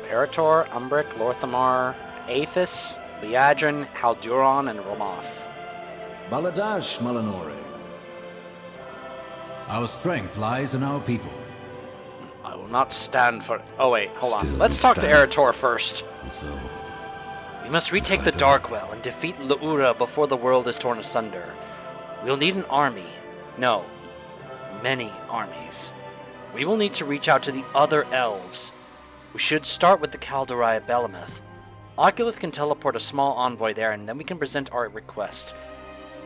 Eretor, Umbric, Lorthamar, Aethys, Liadrin, Halduron, and Romoth. Baladash, Malinore. Our strength lies in our people. I will not stand for... Oh wait, hold on. Still Let's talk to stand. Eretor first. And so, We must retake the Darkwell and defeat Laura before the world is torn asunder. We'll need an army. No, many armies. We will need to reach out to the other elves. We should start with the Kaldurai at Belemeth. Oculus can teleport a small envoy there, and then we can present our request.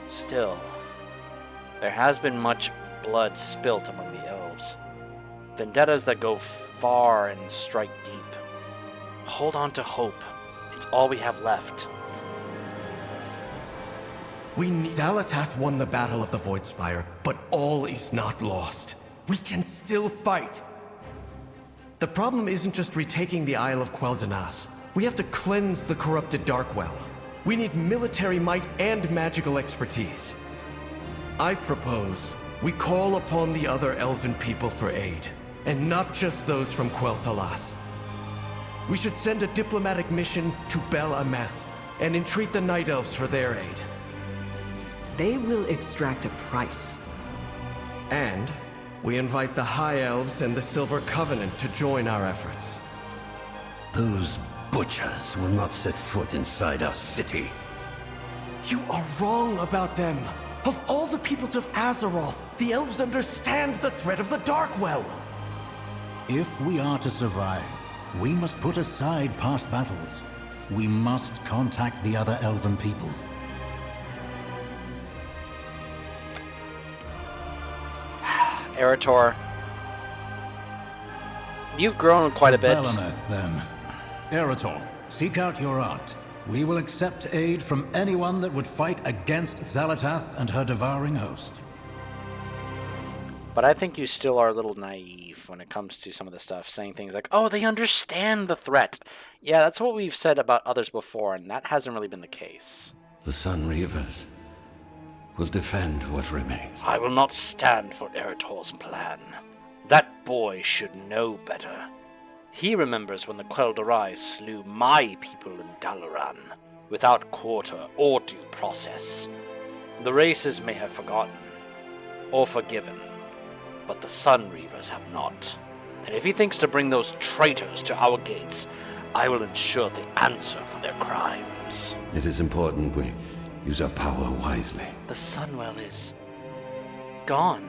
Still, there has been much blood spilt among the elves. Vendettas that go far and strike deep. Hold on to hope. It's all we have left. Zalatath won the Battle of the Voidspire, but all is not lost. We can still fight. The problem isn't just retaking the Isle of Quel'Zanas. We have to cleanse the corrupted Darkwell. We need military might and magical expertise. I propose we call upon the other elven people for aid, and not just those from Quel'Thalas. We should send a diplomatic mission to Bel Ameth and entreat the Night Elves for their aid. They will extract a price. And we invite the High Elves and the Silver Covenant to join our efforts. those butchers will not set foot inside our city. You are wrong about them. Of all the peoples of Azeroth, the elves understand the threat of the Darkwell. If we are to survive, we must put aside past battles. We must contact the other elven people. Eretor, you've grown quite a bit. Belemeth, then. Eretor, seek out your aunt. We will accept aid from anyone that would fight against Zalatath and her devouring host. But I think you still are a little naive when it comes to some of the stuff, saying things like, oh, they understand the threat. Yeah, that's what we've said about others before, and that hasn't really been the case. The Sun Reavers will defend what remains. I will not stand for Eretor's plan. That boy should know better. He remembers when the Quel'Darai slew my people in Dalaran, without quarter or due process. The races may have forgotten, or forgiven, but the Sun Reavers have not. And if he thinks to bring those traitors to our gates, I will ensure the answer for their crimes. It is important we use our power wisely. The Sunwell is gone.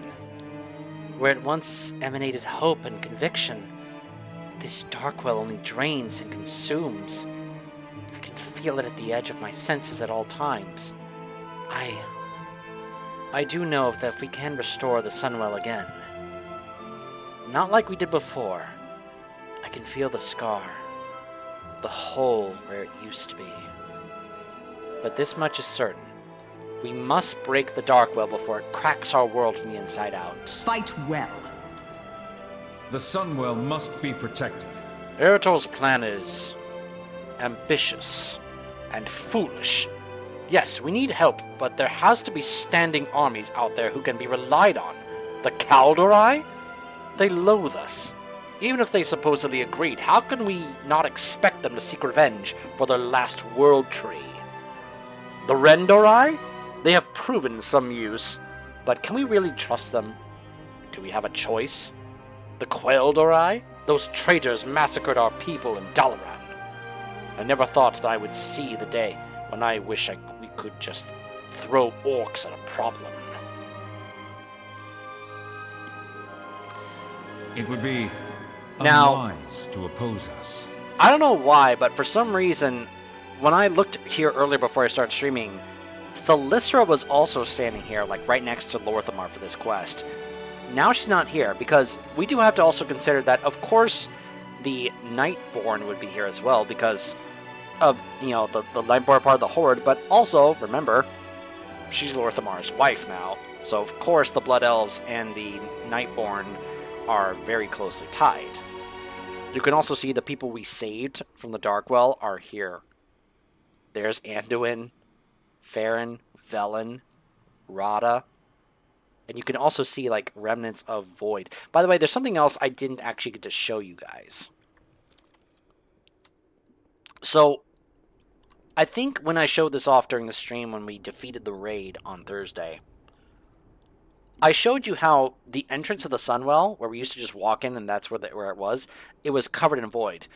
Where it once emanated hope and conviction, this Darkwell only drains and consumes. I can feel it at the edge of my senses at all times. I do know that if we can restore the Sunwell again, not like we did before, I can feel the scar, the hole where it used to be. But this much is certain. We must break the Darkwell before it cracks our world from the inside out. Fight well. The Sunwell must be protected. Eretor's plan is ambitious and foolish. Yes, we need help, but there has to be standing armies out there who can be relied on. The Kaldurai? They loathe us. Even if they supposedly agreed, how can we not expect them to seek revenge for their last world tree? The Rendorai? They have proven some use, but can we really trust them? Do we have a choice? The Quel'Darai? Those traitors massacred our people in Dalaran. I never thought that I would see the day when I wish we could just throw orcs at a problem. It would be Now- unwise to oppose us. I don't know why, but for some reason, when I looked here earlier before I started streaming, Thalysra was also standing here, like right next to Lorthamar for this quest. Now she's not here, because we do have to also consider that, of course, the Nightborn would be here as well, because of, the Nightborn part of the Horde, but also, remember, she's Lorthamar's wife now, so of course the Blood Elves and the Nightborn are very closely tied. You can also see the people we saved from the Darkwell are here. There's Anduin, Farron, Velen, Rada, and you can also see like remnants of Void. By the way, there's something else I didn't actually get to show you guys. So, I think when I showed this off during the stream when we defeated the raid on Thursday, I showed you how the entrance of the Sunwell, where we used to just walk in and that's where it was covered in void.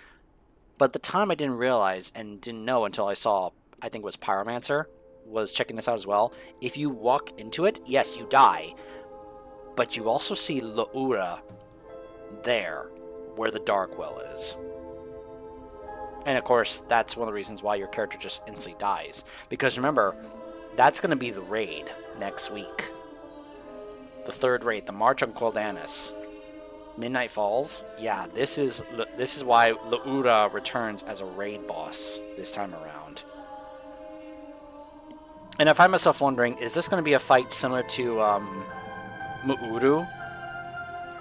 But at the time I didn't realize and didn't know until I saw, I think it was Pyromancer, was checking this out as well. If you walk into it, yes, you die. But you also see Laura there, where the Dark Well is. And of course, that's one of the reasons why your character just instantly dies. Because remember, that's going to be the raid next week. The third raid, the March on Quildanis. Midnight Falls. Yeah, this is why Laura returns as a raid boss this time around. And I find myself wondering, is this going to be a fight similar to Mu'uru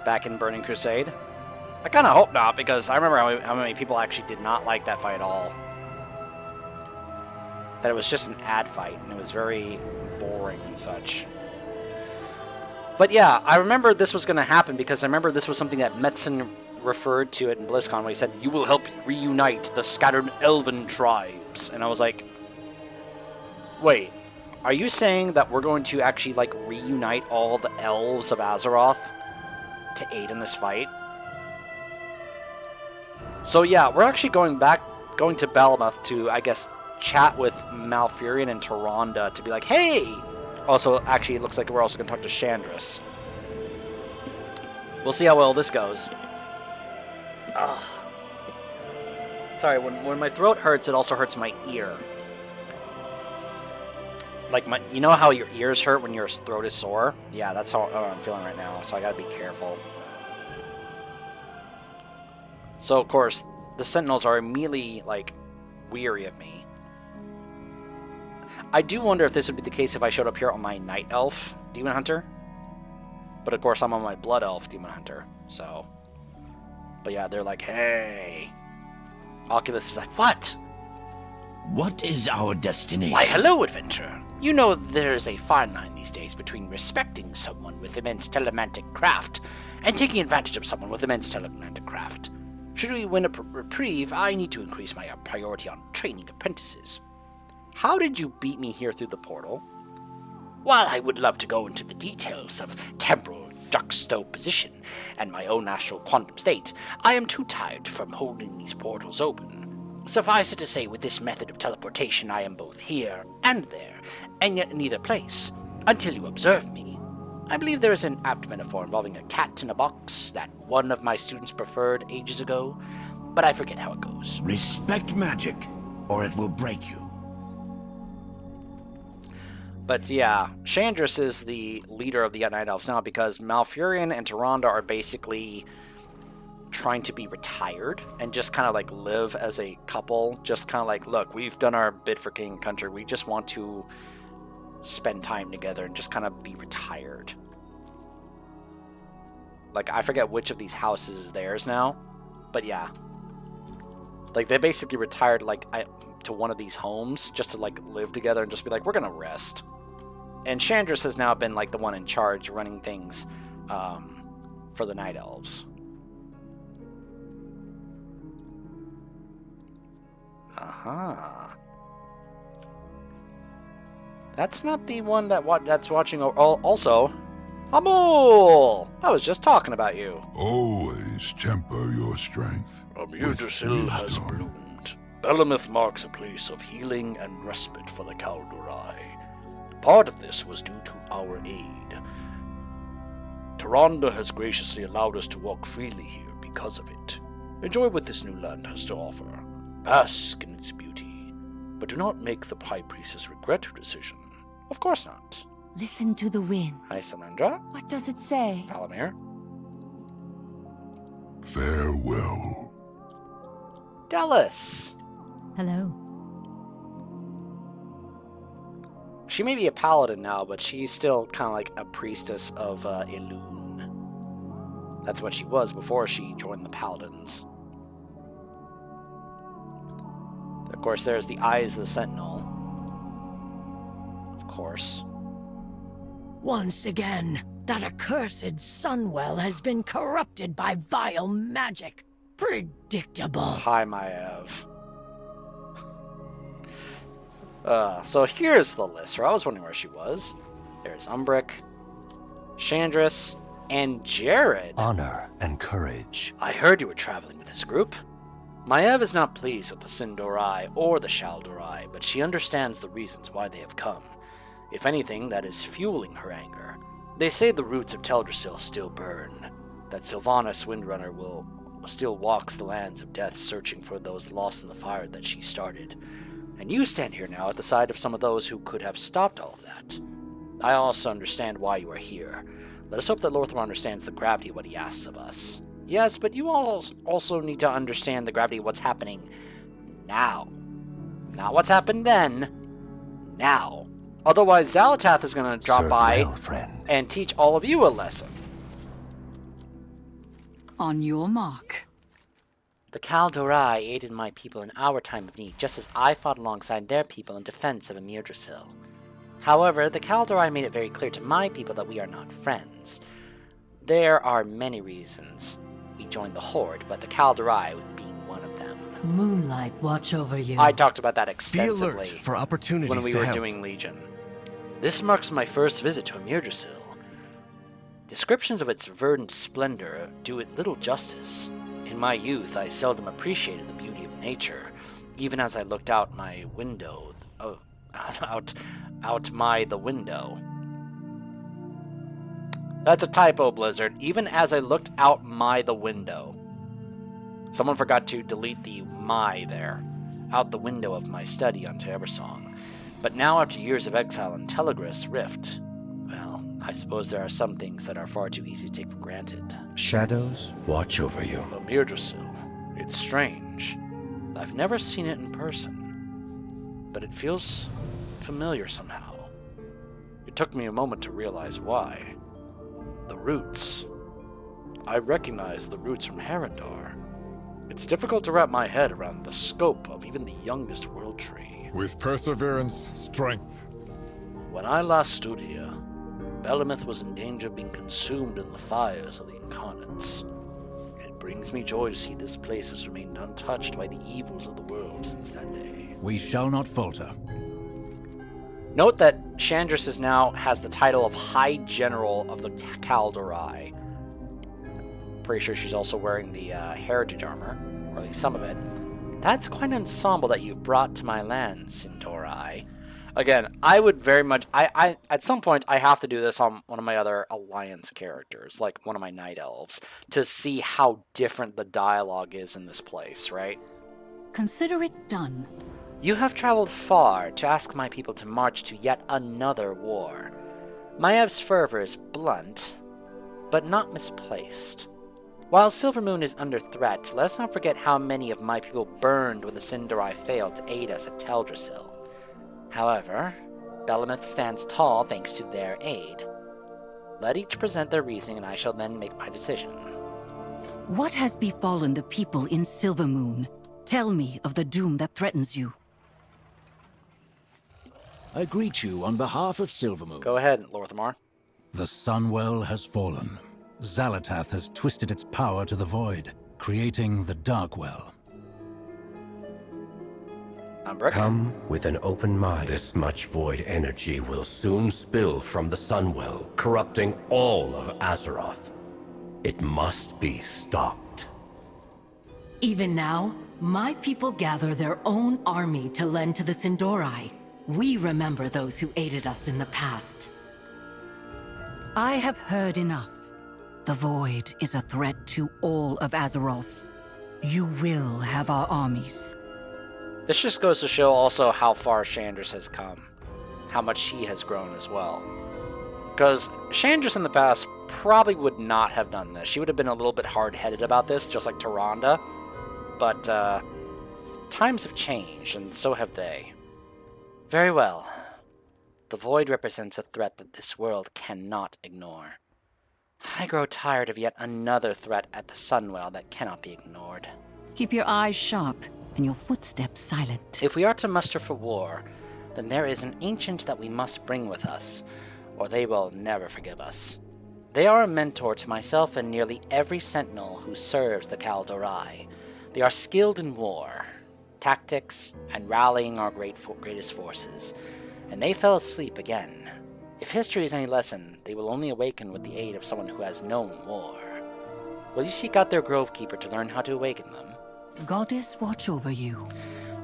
back in Burning Crusade? I kind of hope not, because I remember how many people actually did not like that fight at all. That it was just an ad fight, and it was very boring and such. But yeah, I remember this was going to happen because I remember this was something that Metzen referred to it in BlizzCon when he said, "You will help reunite the scattered elven tribes." And I was like, wait, are you saying that we're going to actually, like, reunite all the elves of Azeroth to aid in this fight? So yeah, we're actually going to Balamuth to, I guess, chat with Malfurion and Tyrande to be like, hey! Also, actually, it looks like we're also going to talk to Chandris. We'll see how well this goes. Ugh. Sorry, when my throat hurts, it also hurts my ear. Like, you know how your ears hurt when your throat is sore? Yeah, that's how I'm feeling right now, so I gotta be careful. So, of course, the Sentinels are immediately, like, weary of me. I do wonder if this would be the case if I showed up here on my Night Elf Demon Hunter. But, of course, I'm on my Blood Elf Demon Hunter, so... But yeah, they're like, hey... Oculus is like, what? What is our destiny? Why, hello, adventurer. You know there's a fine line these days between respecting someone with immense telemantic craft and taking advantage of someone with immense telemantic craft. Should we win a reprieve, I need to increase my priority on training apprentices. How did you beat me here through the portal? While I would love to go into the details of temporal juxtaposition and my own astral quantum state, I am too tired from holding these portals open. Suffice it to say, with this method of teleportation, I am both here and there, and yet in either place, until you observe me. I believe there is an apt metaphor involving a cat in a box that one of my students preferred ages ago, but I forget how it goes. Respect magic, or it will break you. But yeah, Chandris is the leader of the Night Elves now because Malfurion and Tyrande are basically trying to be retired and just kind of like live as a couple. Just kind of like, look, we've done our bit for King and Country. We just want to spend time together and just kind of be retired. Like, I forget which of these houses is theirs now, but yeah. Like, they basically retired, like, to one of these homes just to, like, live together and just be like, we're gonna rest. And Chandris has now been, like, the one in charge running things for the Night Elves. Uh-huh. That's not the one that's watching. Also, Amul! I was just talking about you. Always temper your strength. Yggdrasil has bloomed. Balamuth marks a place of healing and respite for the Kaldurai. Part of this was due to our aid. Tyrande has graciously allowed us to walk freely here because of it. Enjoy what this new land has to offer. Bask in its beauty. But do not make the High Priestess regret her decision. Of course not. Listen to the wind. Hi, Sanandra. What does it say? Palamir. Farewell. Dallas. Hello. She may be a paladin now, but she's still kind of like a priestess of Elune. That's what she was before she joined the paladins. Of course, there's the Eyes of the Sentinel. Of course. Once again, that accursed Sunwell has been corrupted by vile magic. Predictable. Hi, Maev. So here's the list. I was wondering where she was. There's Umbric, Chandris, and Jared. Honor and courage. I heard you were traveling with this group. Maiev is not pleased with the Sindorai or the Shaldorai, but she understands the reasons why they have come. If anything, that is fueling her anger. They say the roots of Teldrassil still burn, that Sylvanas Windrunner still walks the lands of death searching for those lost in the fire that she started. And you stand here now at the side of some of those who could have stopped all of that. I also understand why you are here. Let us hope that Lorthmar understands the gravity of what he asks of us. Yes, but you all also need to understand the gravity of what's happening now. Not what's happened then. Now. Otherwise, Xalatath is going to drop by and teach all of you a lesson. On your mark. The Kaldorai aided my people in our time of need, just as I fought alongside their people in defense of Emirdrassil. However, the Kaldorai made it very clear to my people that we are not friends. There are many reasons we joined the Horde, but the Kaldorai being one of them. Moonlight watch over you. I talked about that Be alert extensively for opportunities when we to were help. doing Legion. This marks my first visit to Emirdrassil. Descriptions of its verdant splendor do it little justice. In my youth, I seldom appreciated the beauty of nature, even as I looked out my window. The window. That's a typo, Blizzard. Even as I looked out the window. Someone forgot to delete the "my" there. Out the window of my study on Tebersong. But now, after years of exile in Telegris Rift, well, I suppose there are some things that are far too easy to take for granted. Shadows watch over you. Emirdrassil. It's strange. I've never seen it in person, but it feels familiar somehow. It took me a moment to realize why. The roots. I recognize the roots from Herondar. It's difficult to wrap my head around the scope of even the youngest world tree. With perseverance, strength. When I last stood here, Belemith was in danger of being consumed in the fires of the Incarnates. It brings me joy to see this place has remained untouched by the evils of the world since that day. We shall not falter. Note that Chandris now has the title of High General of the Kaldorai. Pretty sure she's also wearing the heritage armor, or at least some of it. That's quite an ensemble that you've brought to my lands, Sindorai. Again, I would very much... I at some point, I have to do this on one of my other Alliance characters, like one of my Night Elves, to see how different the dialogue is in this place, right? Consider it done. You have traveled far to ask my people to march to yet another war. Maev's fervor is blunt, but not misplaced. While Silvermoon is under threat, let's not forget how many of my people burned when the Sindarai failed to aid us at Teldrassil. However, Belemith stands tall thanks to their aid. Let each present their reasoning and I shall then make my decision. What has befallen the people in Silvermoon? Tell me of the doom that threatens you. I greet you on behalf of Silvermoon. Go ahead, Lorthmar. The Sunwell has fallen. Xalatath has twisted its power to the void, creating the Darkwell. Umbric? Come with an open mind. This much void energy will soon spill from the Sunwell, corrupting all of Azeroth. It must be stopped. Even now, my people gather their own army to lend to the Sindorai. We remember those who aided us in the past. I have heard enough. The Void is a threat to all of Azeroth. You will have our armies. This just goes to show also how far Chandris has come. How much she has grown as well. Because Chandris in the past probably would not have done this. She would have been a little bit hard-headed about this, just like Tyrande. But, times have changed, and so have they. Very well. The Void represents a threat that this world cannot ignore. I grow tired of yet another threat at the Sunwell that cannot be ignored. Keep your eyes sharp and your footsteps silent. If we are to muster for war, then there is an ancient that we must bring with us, or they will never forgive us. They are a mentor to myself and nearly every sentinel who serves the Kaldorai. They are skilled in war. tactics, and rallying our greatest forces, and they fell asleep again. If history is any lesson, they will only awaken with the aid of someone who has known war. Will you seek out their Grove Keeper to learn how to awaken them? Goddess, watch over you.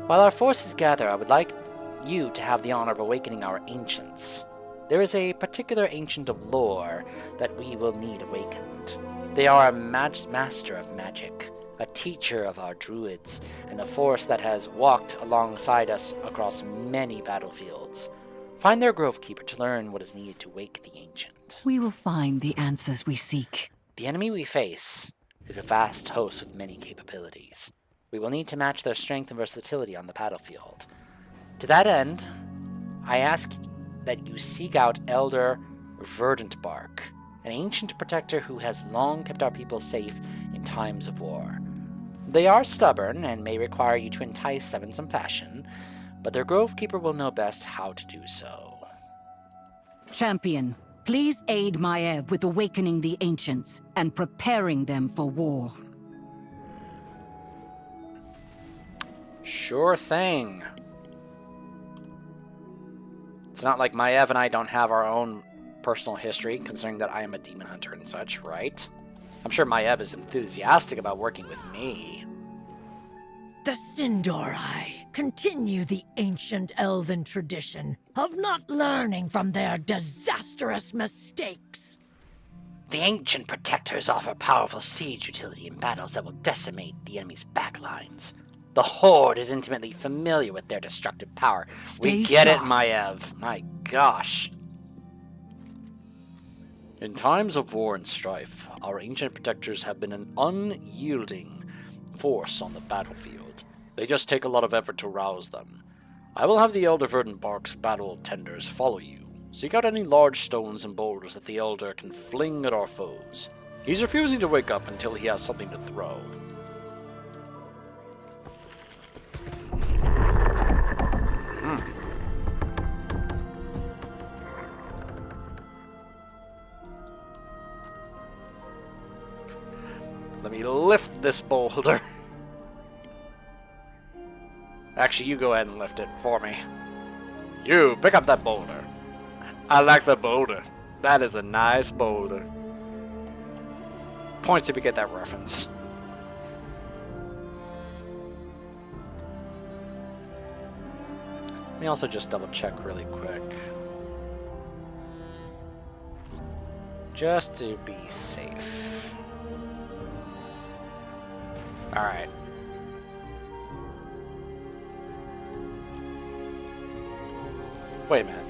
While our forces gather, I would like you to have the honor of awakening our ancients. There is a particular ancient of lore that we will need awakened. They are a master of magic, a teacher of our druids, and a force that has walked alongside us across many battlefields. Find their Grove Keeper to learn what is needed to wake the ancient. We will find the answers we seek. The enemy we face is a vast host with many capabilities. We will need to match their strength and versatility on the battlefield. To that end, I ask that you seek out Elder Verdantbark, an ancient protector who has long kept our people safe in times of war. They are stubborn and may require you to entice them in some fashion, but their Grove Keeper will know best how to do so. Champion, please aid Maev with awakening the ancients and preparing them for war. Sure thing. It's not like Maev and I don't have our own personal history, considering that I am a demon hunter and such, right? I'm sure Maev is enthusiastic about working with me. The Sindorai continue the ancient elven tradition of not learning from their disastrous mistakes. The ancient protectors offer powerful siege utility in battles that will decimate the enemy's backlines. The Horde is intimately familiar with their destructive power. We get it, Maev. My gosh. In times of war and strife, our ancient protectors have been an unyielding force on the battlefield. They just take a lot of effort to rouse them. I will have the Elder Verdantbark's battle tenders follow you. Seek out any large stones and boulders that the Elder can fling at our foes. He's refusing to wake up until he has something to throw. Let me lift this boulder. Actually, you go ahead and lift it for me. You, pick up that boulder. I like the boulder. That is a nice boulder. Points if you get that reference. Let me also just double check really quick. Just to be safe. Alright. Wait a minute.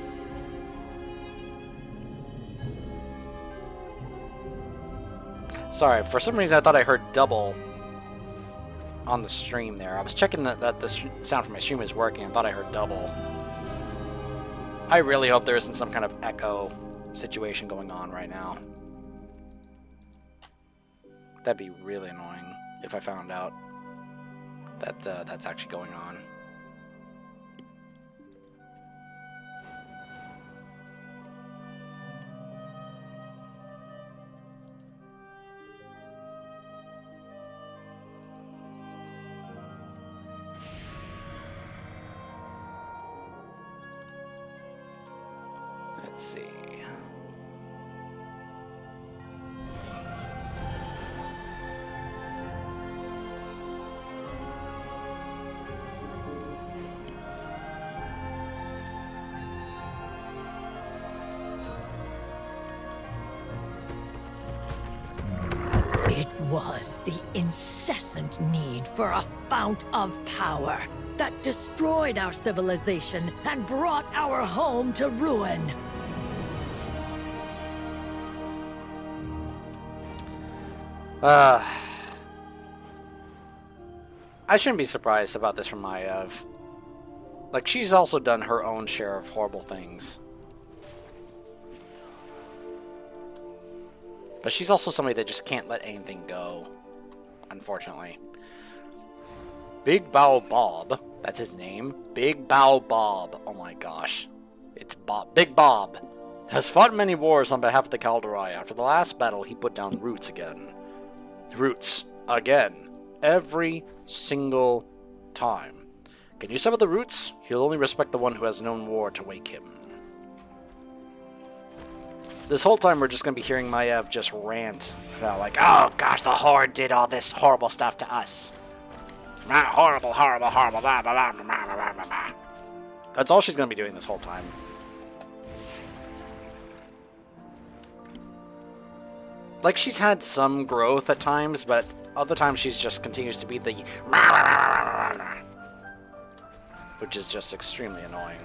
Sorry, for some reason I thought I heard double on the stream there. I was checking that the sound from my stream is working. I thought I heard double. I really hope there isn't some kind of echo situation going on right now. That'd be really annoying if I found out that that's actually going on. Let's see. It was the incessant need for a fount of power that destroyed our civilization and brought our home to ruin. I shouldn't be surprised about this from Maev. Like, she's also done her own share of horrible things. But she's also somebody that just can't let anything go, unfortunately. Big Bow Bob, that's his name. Big Bow Bob. Oh my gosh. It's Bob. Big Bob has fought many wars on behalf of the Calderai. After the last battle, he put down roots again. Roots again. Every single time. Can you sever the roots? He'll only respect the one who has known war to wake him. This whole time we're just going to be hearing Maiev just rant about like, oh gosh, the Horde did all this horrible stuff to us. Horrible, horrible, horrible, blah, blah, blah, blah, blah, blah, blah, blah. That's all she's going to be doing this whole time. Like, she's had some growth at times, but other times she's just continues to be the which is just extremely annoying.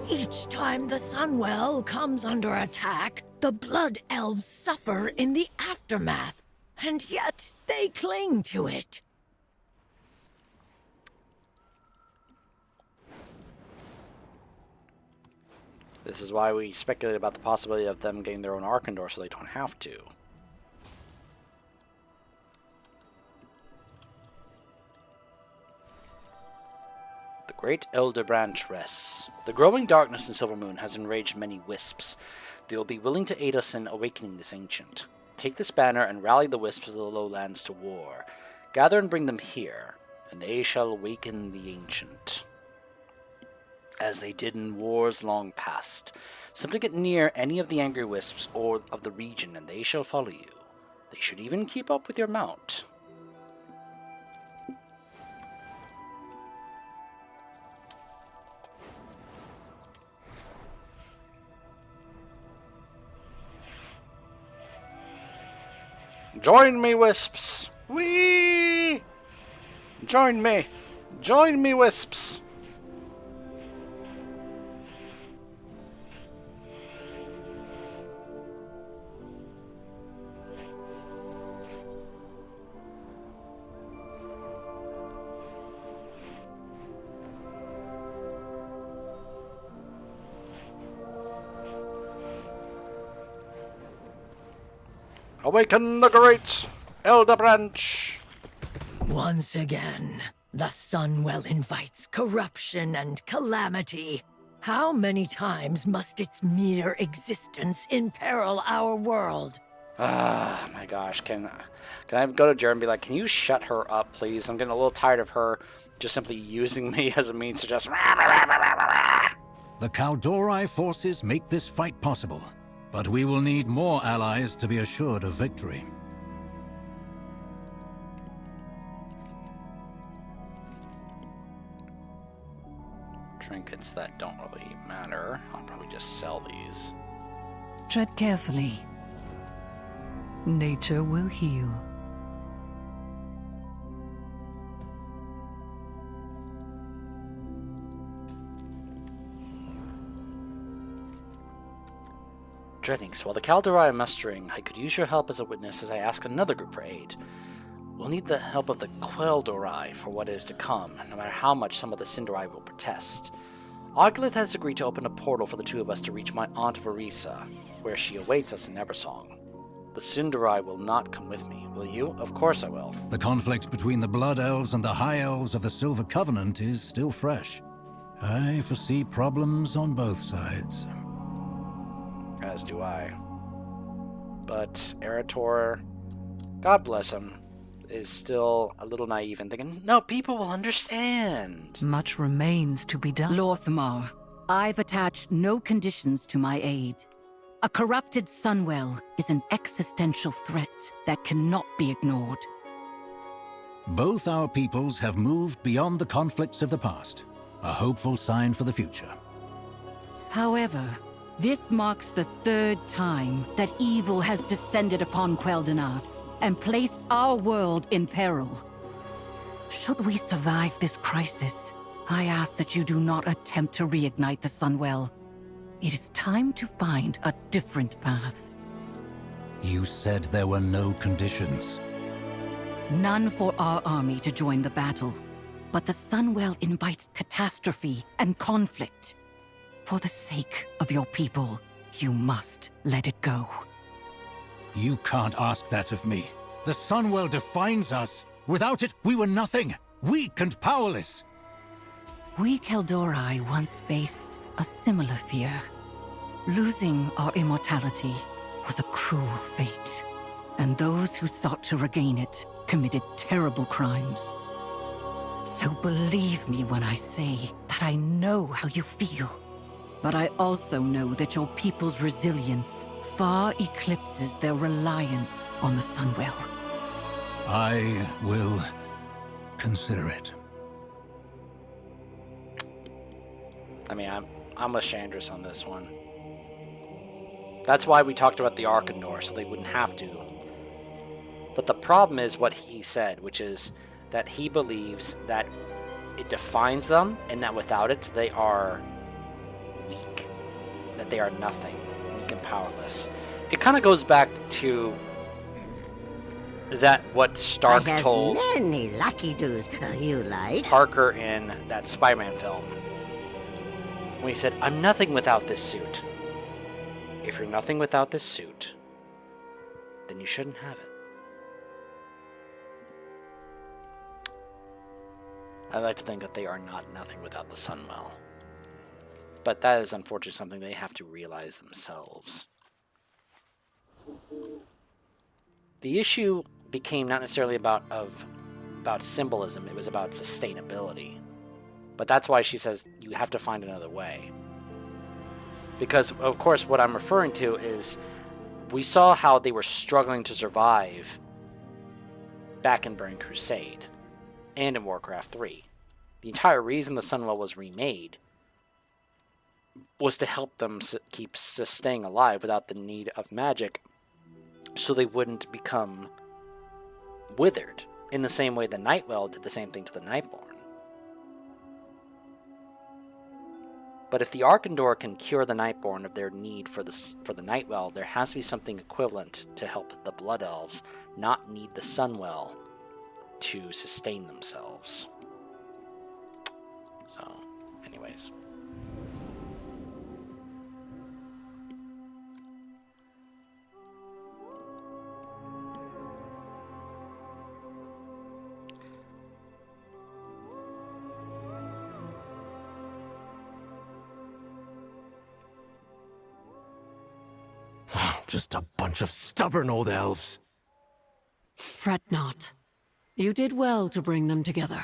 Each time the Sunwell comes under attack, the Blood Elves suffer in the aftermath, and yet they cling to it. This is why we speculate about the possibility of them getting their own Arkandor so they don't have to. The Great Elder Branch rests. The growing darkness in Silvermoon has enraged many wisps. They will be willing to aid us in awakening this ancient. Take this banner and rally the wisps of the lowlands to war. Gather and bring them here, and they shall awaken the ancient. As they did in wars long past. Simply get near any of the angry wisps or of the region, and they shall follow you. They should even keep up with your mount. Join me, wisps! Whee! Join me! Join me, wisps! Awaken the great Elder Branch! Once again, the Sunwell invites corruption and calamity. How many times must its mere existence imperil our world? Ah, my gosh, can I go to Jared and be like, can you shut her up, please? I'm getting a little tired of her just simply using me as a means to just... The Kaldorei forces make this fight possible, but we will need more allies to be assured of victory. Trinkets that don't really matter. I'll probably just sell these. Tread carefully. Nature will heal. Dreadnings, while the Kaldorei are mustering, I could use your help as a witness as I ask another group for aid. We'll need the help of the Quel'Dorei for what is to come, no matter how much some of the Sin'dorei will protest. Oglyth has agreed to open a portal for the two of us to reach my Aunt Varisa, where she awaits us in Ebersong. The Sin'dorei will not come with me, will you? Of course I will. The conflict between the Blood Elves and the High Elves of the Silver Covenant is still fresh. I foresee problems on both sides. As do I. But Erator, God bless him, is still a little naive and thinking, no, people will understand. Much remains to be done. Lorthamar, I've attached no conditions to my aid. A corrupted Sunwell is an existential threat that cannot be ignored. Both our peoples have moved beyond the conflicts of the past, a hopeful sign for the future. However, this marks the third time that evil has descended upon Quel'Danas and placed our world in peril. Should we survive this crisis, I ask that you do not attempt to reignite the Sunwell. It is time to find a different path. You said there were no conditions. None for our army to join the battle, but the Sunwell invites catastrophe and conflict. For the sake of your people, You must let it go. You can't ask that of me. The Sunwell defines us. Without it, we were nothing. Weak and powerless. We Keldori once faced a similar fear. Losing our immortality was a cruel fate, and those who sought to regain it committed terrible crimes. So believe me when I say that I know how you feel. But I also know that your people's resilience far eclipses their reliance on the Sunwell. I will consider it. I mean, I'm with Chandris on this one. That's why we talked about the Arkandor, so they wouldn't have to. But the problem is what he said, which is that he believes that it defines them, and that without it, they are weak. That they are nothing. Weak and powerless. It kind of goes back to that what Stark told many lucky doos you like. Parker in that Spider-Man film. When he said, I'm nothing without this suit. If you're nothing without this suit, then you shouldn't have it. I like to think that they are not nothing without the Sunwell. But that is unfortunately something they have to realize themselves. The issue became not necessarily about symbolism, it was about sustainability. But that's why she says you have to find another way. Because, of course, what I'm referring to is we saw how they were struggling to survive back in Burning Crusade and in Warcraft 3. The entire reason the Sunwell was remade was to help them keep staying alive without the need of magic, so they wouldn't become withered, in the same way the Nightwell did the same thing to the Nightborn. But if the Arkandor can cure the Nightborn of their need for the Nightwell, there has to be something equivalent to help the Blood Elves not need the Sunwell to sustain themselves. So, anyways. Just a bunch of stubborn old elves. Fret not. You did well to bring them together.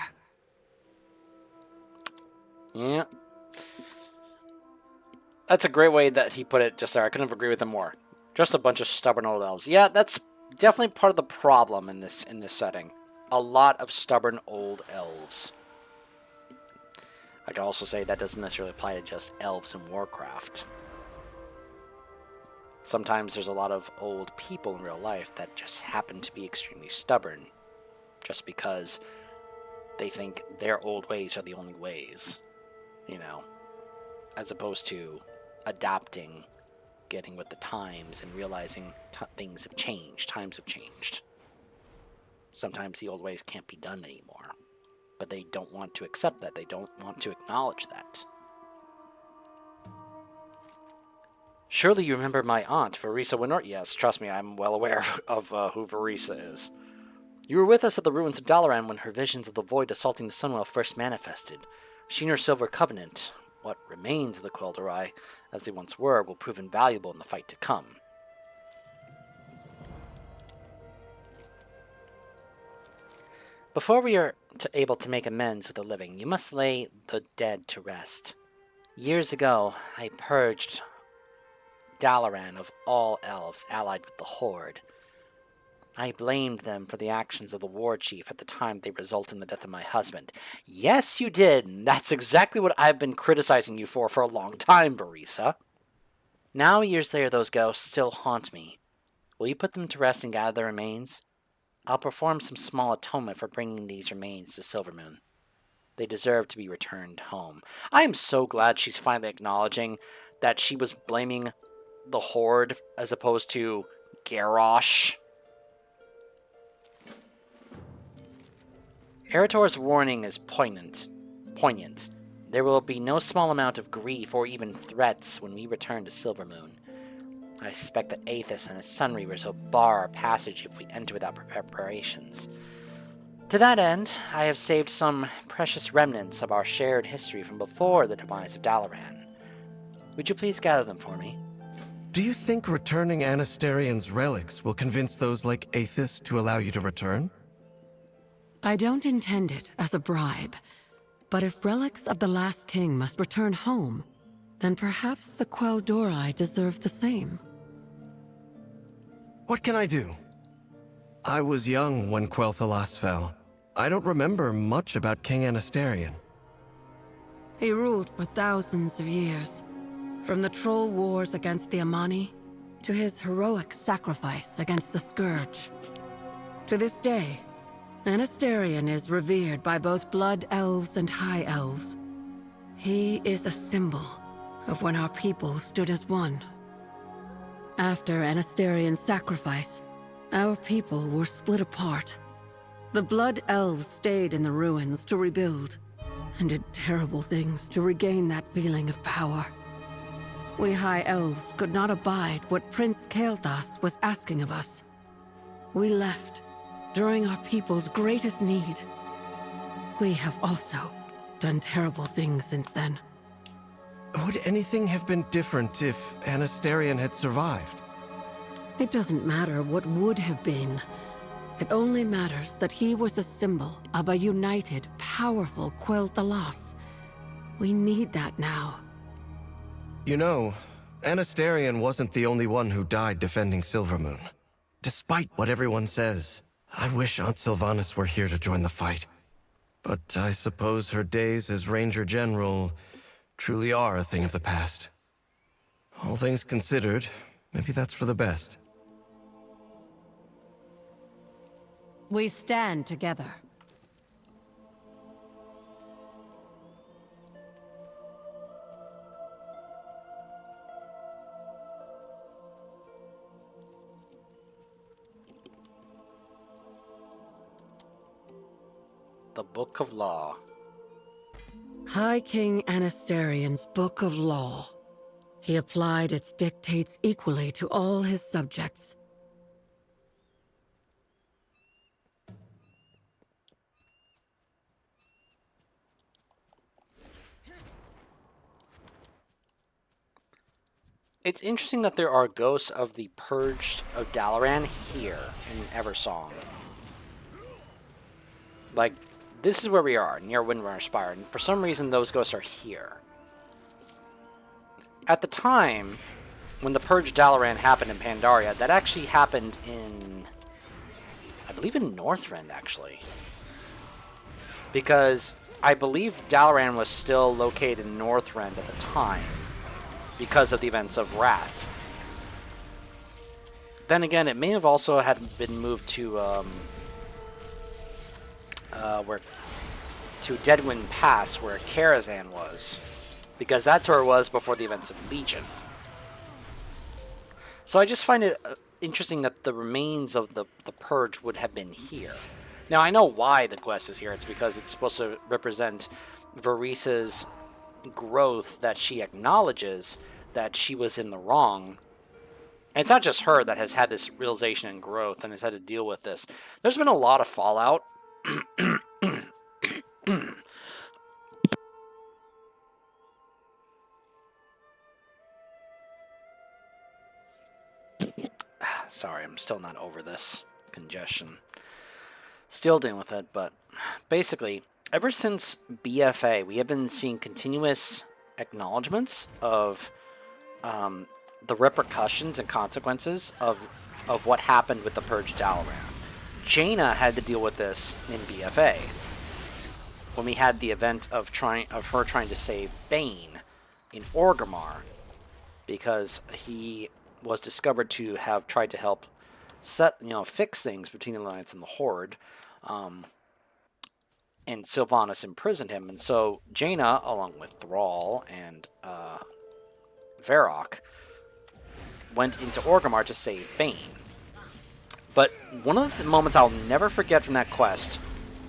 Yeah. That's a great way that he put it just there. I couldn't have agreed with him more. Just a bunch of stubborn old elves. Yeah, that's definitely part of the problem in this setting. A lot of stubborn old elves. I can also say that doesn't necessarily apply to just elves in Warcraft. Sometimes there's a lot of old people in real life that just happen to be extremely stubborn, just because they think their old ways are the only ways, you know, as opposed to adapting, getting with the times, and realizing things have changed, times have changed. Sometimes the old ways can't be done anymore, but they don't want to accept that, they don't want to acknowledge that. Surely you remember my aunt, Verisa Winort? Yes, trust me, I'm well aware of who Verisa is. You were with us at the ruins of Dalaran when her visions of the void assaulting the Sunwell first manifested. She and her Silver Covenant, what remains of the Quel'Dorei, as they once were, will prove invaluable in the fight to come. Before we are able to make amends with the living, you must lay the dead to rest. Years ago, I purged Dalaran of all elves allied with the Horde. I blamed them for the actions of the war chief at the time they resulted in the death of my husband. Yes, you did, and that's exactly what I've been criticizing you for a long time, Verisa. Now, years later, those ghosts still haunt me. Will you put them to rest and gather their remains? I'll perform some small atonement for bringing these remains to Silvermoon. They deserve to be returned home. I am so glad she's finally acknowledging that she was blaming the Horde as opposed to Garrosh. Erator's warning is poignant. There will be no small amount of grief or even threats when we return to Silvermoon. I suspect that Aethys and his Sun Reavers will bar our passage if we enter without preparations. To that end, I have saved some precious remnants of our shared history from before the demise of Dalaran. Would you please gather them for me? Do you think returning Anastarion's relics will convince those like Aethys to allow you to return? I don't intend it as a bribe, but if relics of the last king must return home, then perhaps the Quel'Dorei deserve the same. What can I do? I was young when Quel'Thalas fell. I don't remember much about King Anastarion. He ruled for thousands of years, from the Troll Wars against the Amani, to his heroic sacrifice against the Scourge. To this day, Anastarion is revered by both Blood Elves and High Elves. He is a symbol of when our people stood as one. After Anastarion's sacrifice, our people were split apart. The Blood Elves stayed in the ruins to rebuild, and did terrible things to regain that feeling of power. We High Elves could not abide what Prince Kael'thas was asking of us. We left during our people's greatest need. We have also done terrible things since then. Would anything have been different if Anastarion had survived? It doesn't matter what would have been. It only matters that he was a symbol of a united, powerful Quel'Thalas. We need that now. You know, Anastarion wasn't the only one who died defending Silvermoon. Despite what everyone says, I wish Aunt Sylvanas were here to join the fight. But I suppose her days as Ranger General truly are a thing of the past. All things considered, maybe that's for the best. We stand together. The Book of Law. High King Anastarion's Book of Law. He applied its dictates equally to all his subjects. It's interesting that there are ghosts of the Purged of Dalaran here in Eversong. Like, this is where we are, near Windrunner Spire, and for some reason those ghosts are here. At the time, when the Purged Dalaran happened in Pandaria, that actually happened in, I believe in Northrend, actually. Because I believe Dalaran was still located in Northrend at the time, because of the events of Wrath. Then again, it may have also had been moved to to Deadwind Pass, where Karazhan was, because that's where it was before the events of Legion. So I just find it interesting that the remains of the Purge would have been here. Now I know why the quest is here. It's because it's supposed to represent Varisa's growth, that she acknowledges that she was in the wrong. And it's not just her that has had this realization and growth and has had to deal with this. There's been a lot of fallout. Sorry, I'm still not over this congestion. Still dealing with it, but basically, ever since BFA, we have been seeing continuous acknowledgments of the repercussions and consequences of what happened with the Purge Dalaran. Jaina had to deal with this in BFA when we had the event of her trying to save Bane in Orgrimmar, because he was discovered to have tried to help fix things between the Alliance and the Horde. And Sylvanas imprisoned him, and so Jaina, along with Thrall and Varrock, went into Orgrimmar to save Bane. But one of the moments I'll never forget from that quest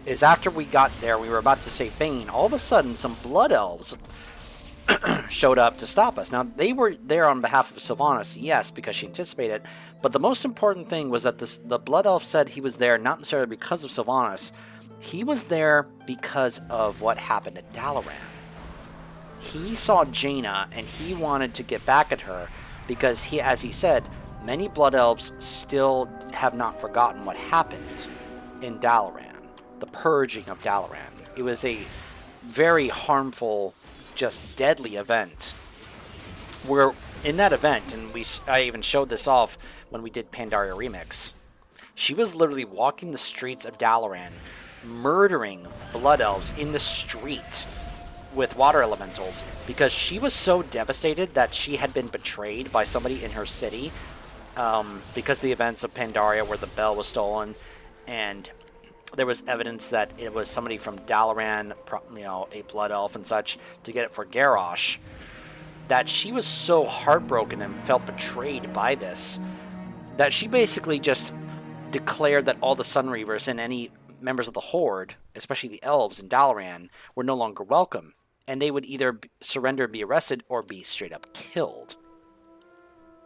is after we got there, we were about to save Bane, all of a sudden some Blood Elves showed up to stop us. Now, they were there on behalf of Sylvanas, yes, because she anticipated, but the most important thing was that the Blood Elf said he was there not necessarily because of Sylvanas. He was there because of what happened at Dalaran. He saw Jaina, and he wanted to get back at her because he, as he said, many Blood Elves still have not forgotten what happened in Dalaran, the purging of Dalaran. It was a very harmful, just deadly event. Where in that event, and I even showed this off when we did Pandaria Remix, she was literally walking the streets of Dalaran, murdering Blood Elves in the street with water elementals because she was so devastated that she had been betrayed by somebody in her city because of the events of Pandaria where the bell was stolen, and there was evidence that it was somebody from Dalaran, a Blood Elf and such, to get it for Garrosh, that she was so heartbroken and felt betrayed by this that she basically just declared that all the Sunreavers and any members of the Horde, especially the elves in Dalaran, were no longer welcome, and they would either surrender and be arrested or be straight up killed.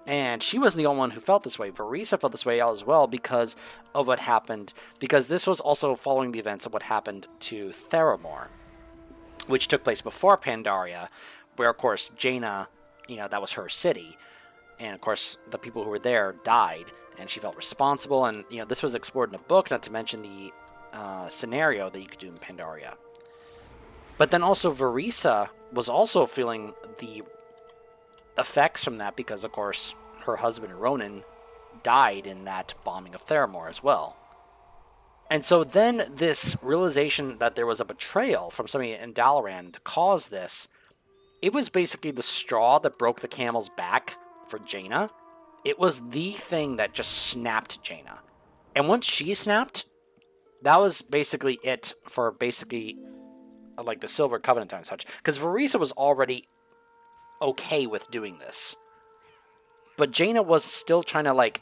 And she wasn't the only one who felt this way. Varisa felt this way as well because of what happened, because this was also following the events of what happened to Theramore, which took place before Pandaria, where, of course, Jaina, that was her city, and, of course, the people who were there died, and she felt responsible, and, this was explored in a book, not to mention the scenario that you could do in Pandaria. But then also Varisa was also feeling the effects from that because, of course, her husband Ronan died in that bombing of Theramore as well. And so then this realization that there was a betrayal from somebody in Dalaran to cause this, it was basically the straw that broke the camel's back for Jaina. It was the thing that just snapped Jaina. And once she snapped, that was basically it for basically like the Silver Covenant and such. Because Varisa was already okay with doing this. But Jaina was still trying to,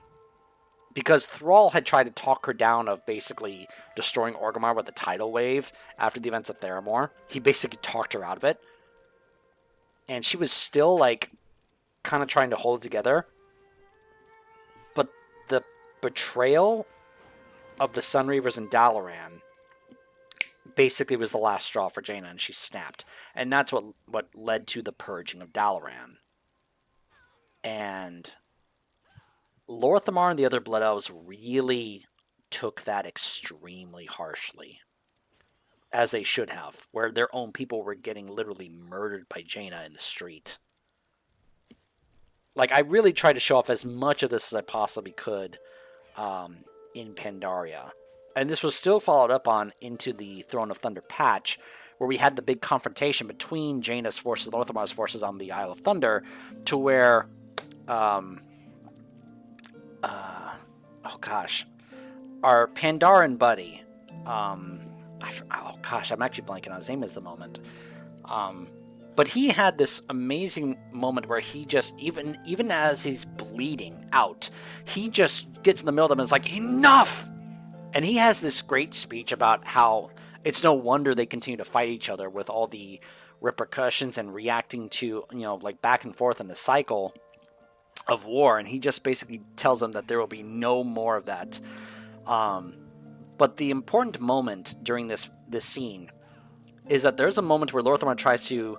because Thrall had tried to talk her down of basically destroying Orgrimmar with the tidal wave after the events of Theramore. He basically talked her out of it. And she was still, kind of trying to hold it together. But the betrayal of the Sunreavers in Dalaran basically was the last straw for Jaina, and she snapped. And that's what led to the purging of Dalaran. And Lorthamar and the other Blood Elves really took that extremely harshly, as they should have, where their own people were getting literally murdered by Jaina in the street. I really tried to show off as much of this as I possibly could in Pandaria. And this was still followed up on into the Throne of Thunder patch, where we had the big confrontation between Jaina's forces and Lorthamar's forces on the Isle of Thunder, to where, our Pandaran buddy, I'm actually blanking on his name at the moment, but he had this amazing moment where he just, even as he's bleeding out, he just gets in the middle of them and is like, enough! And he has this great speech about how it's no wonder they continue to fight each other with all the repercussions and reacting to, back and forth in the cycle of war. And he just basically tells them that there will be no more of that. But the important moment during this scene is that there's a moment where Lorthamar tries to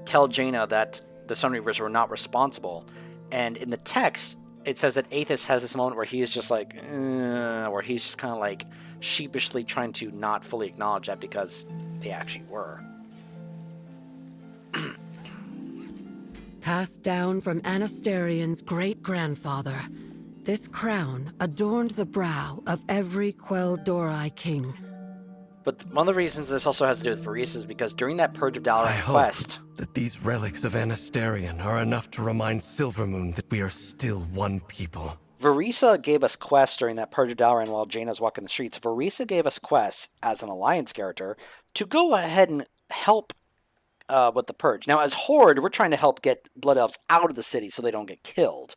tell Jaina that the Sunreavers were not responsible. And in the text, it says that Aethys has this moment where he is just where he's just kind of sheepishly trying to not fully acknowledge that because they actually were. Passed down from Anastarion's great-grandfather, this crown adorned the brow of every Quel'Dorei king. But one of the reasons this also has to do with Varys is because during that Purge of Dalaran quest, that these relics of Anastarion are enough to remind Silvermoon that we are still one people. Varisa gave us quests during that Purge of Dalaran while Jaina's walking the streets. Varisa gave us quests as an Alliance character to go ahead and help with the Purge. Now, as Horde, we're trying to help get Blood Elves out of the city so they don't get killed.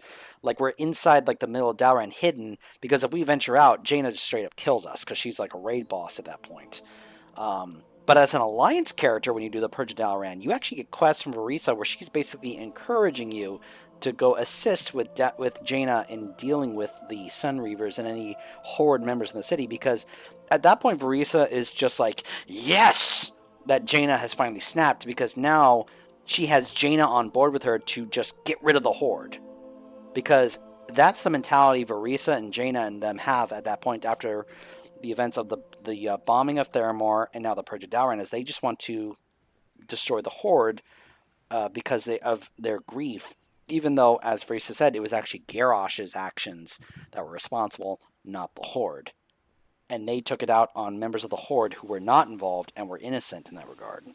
We're inside, the middle of Dalaran hidden, because if we venture out, Jaina just straight up kills us, because she's a raid boss at that point. But as an Alliance character, when you do the Purge of Dalaran, you actually get quests from Verisa where she's basically encouraging you to go assist with Jaina in dealing with the Sun Reavers and any Horde members in the city, because at that point Verisa is just like, yes, that Jaina has finally snapped, because now she has Jaina on board with her to just get rid of the Horde. Because that's the mentality Verisa and Jaina and them have at that point after the events of the bombing of Theramore and now the Purge of Dalaran, is they just want to destroy the Horde because of their grief, even though, as Verisa said, it was actually Garrosh's actions that were responsible, not the Horde. And they took it out on members of the Horde who were not involved and were innocent in that regard.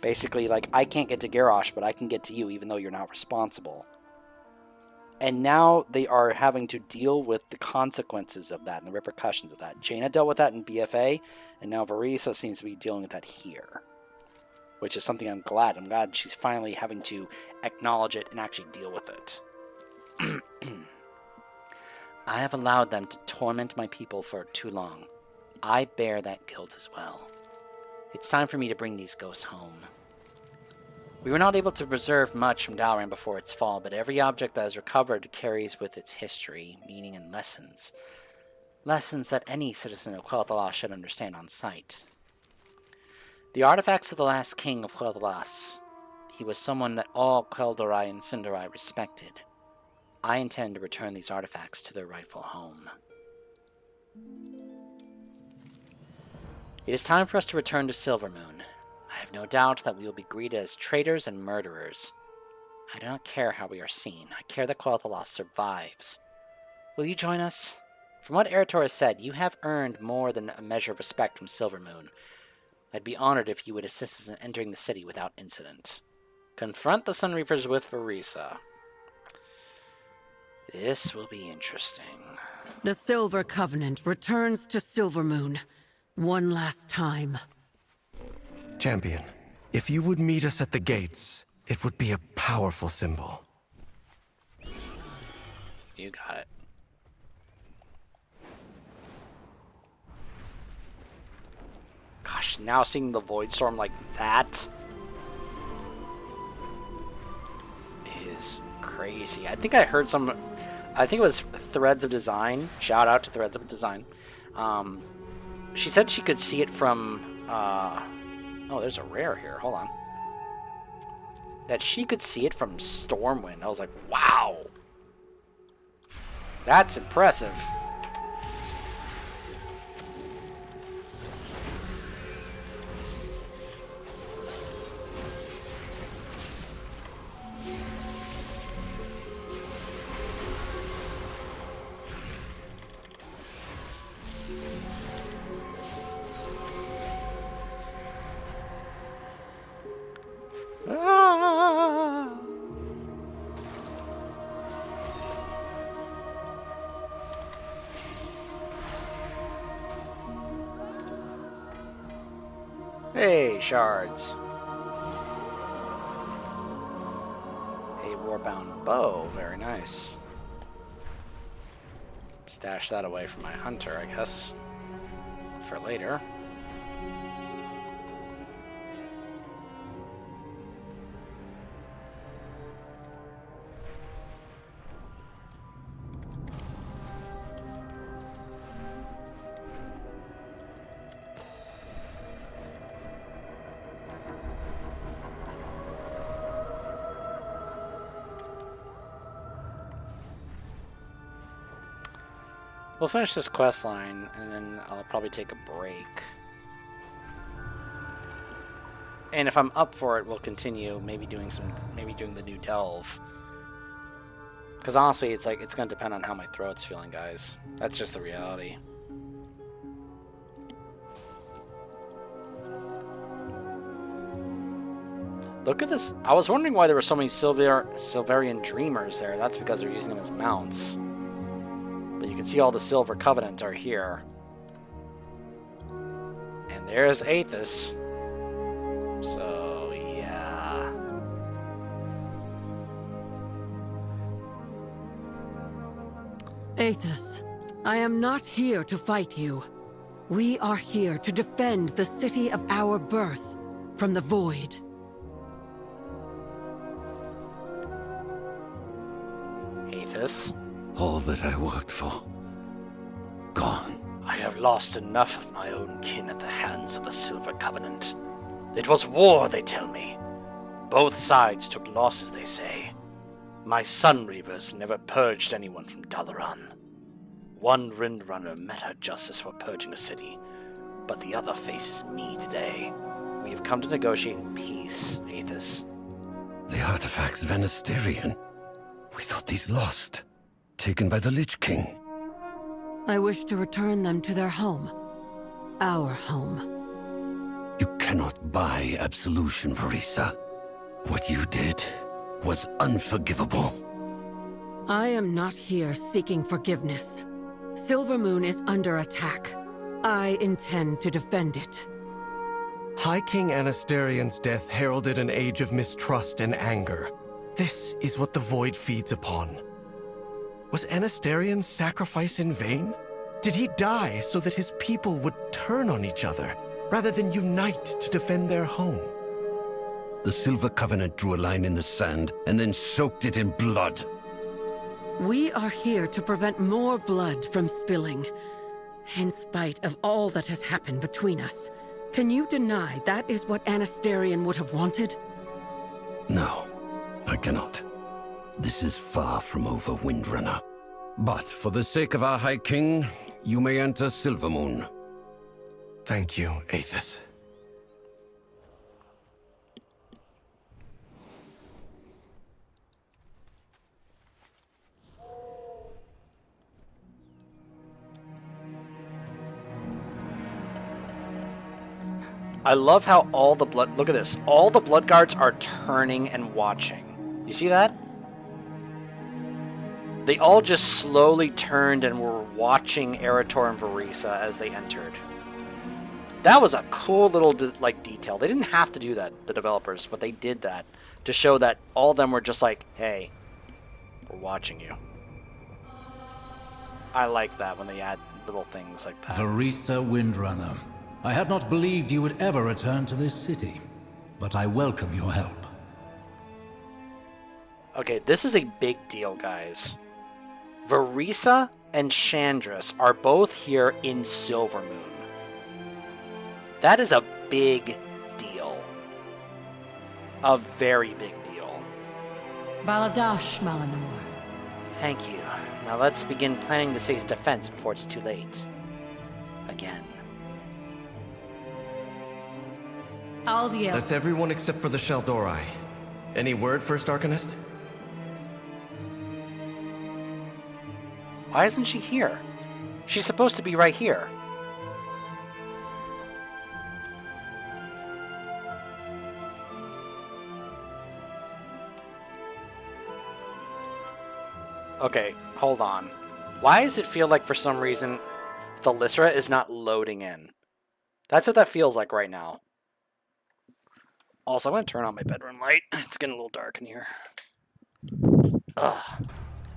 Basically, like, I can't get to Garrosh, but I can get to you even though you're not responsible. And now they are having to deal with the consequences of that and the repercussions of that. Jaina dealt with that in BFA, and now Verisa seems to be dealing with that here. Which is something I'm glad. I'm glad she's finally having to acknowledge it and actually deal with it. I have allowed them to torment my people for too long. I bear that guilt as well. It's time for me to bring these ghosts home. We were not able to preserve much from Dalaran before its fall, but every object that is recovered carries with its history, meaning, and lessons. Lessons that any citizen of Quel'Thalas should understand on sight. The artifacts of the last king of Quel'Thalas. He was someone that all Quel'Dorai and Sindarai respected. I intend to return these artifacts to their rightful home. It is time for us to return to Silvermoon. I have no doubt that we will be greeted as traitors and murderers. I do not care how we are seen. I care that Quel'Thalas survives. Will you join us? From what Eretor has said, you have earned more than a measure of respect from Silvermoon. I'd be honored if you would assist us in entering the city without incident. Confront the Sun Reapers with Verisa. This will be interesting. The Silver Covenant returns to Silvermoon one last time. Champion, if you would meet us at the gates, it would be a powerful symbol. You got it. Gosh, now seeing the Void Storm like that is crazy. I think I heard some... I think it was Threads of Design. Shout out to Threads of Design. She said she could see it from... oh, there's a rare here. Hold on. That she could see it from Stormwind. I was like, wow. That's impressive. Hey, shards. A warbound bow, very nice. Stash that away from my hunter, I guess, for later. We'll finish this quest line, and then I'll probably take a break. And if I'm up for it, we'll continue maybe doing the new delve. Because honestly, it's like, it's going to depend on how my throat's feeling, guys. That's just the reality. Look at this. I was wondering why there were so many Silverian Dreamers there. That's because they're using them as mounts. But you can see all the Silver Covenant are here. And there's Aethys. So, yeah. Aethys, I am not here to fight you. We are here to defend the city of our birth from the Void. Aethys? All that I worked for. Gone. I have lost enough of my own kin at the hands of the Silver Covenant. It was war, they tell me. Both sides took losses, they say. My Sunreavers never purged anyone from Dalaran. One Windrunner met her justice for purging a city, but the other faces me today. We have come to negotiate in peace, Aethys. The artifacts Venestarian. We thought these lost. Taken by the Lich King. I wish to return them to their home. Our home. You cannot buy absolution, Verisa. What you did was unforgivable. I am not here seeking forgiveness. Silvermoon is under attack. I intend to defend it. High King Anastarion's death heralded an age of mistrust and anger. This is what the Void feeds upon. Was Anastarion's sacrifice in vain? Did he die so that his people would turn on each other, rather than unite to defend their home? The Silver Covenant drew a line in the sand and then soaked it in blood. We are here to prevent more blood from spilling. In spite of all that has happened between us, can you deny that is what Anastarion would have wanted? No, I cannot. This is far from over, Windrunner. But for the sake of our High King, you may enter Silvermoon. Thank you, Aethys. I love how all the blood... Look at this. All the blood guards are turning and watching. You see that? They all just slowly turned and were watching Eretor and Verisa as they entered. That was a cool little detail. They didn't have to do that, the developers, but they did that to show that all of them were just like, hey, we're watching you. I like that when they add little things like that. Verisa Windrunner. I had not believed you would ever return to this city, but I welcome your help. Okay, this is a big deal, guys. Verisa and Chandris are both here in Silvermoon. That is a big deal. A very big deal. Baladash, Malinor. Thank you. Now let's begin planning the city's defense before it's too late. Again. Aldia. That's everyone except for the Sheldori. Any word, First Arcanist? Why isn't she here? She's supposed to be right here. Okay, hold on. Why does it feel like for some reason Thalysra is not loading in? That's what that feels like right now. Also, I'm going to turn on my bedroom light. It's getting a little dark in here. Ugh.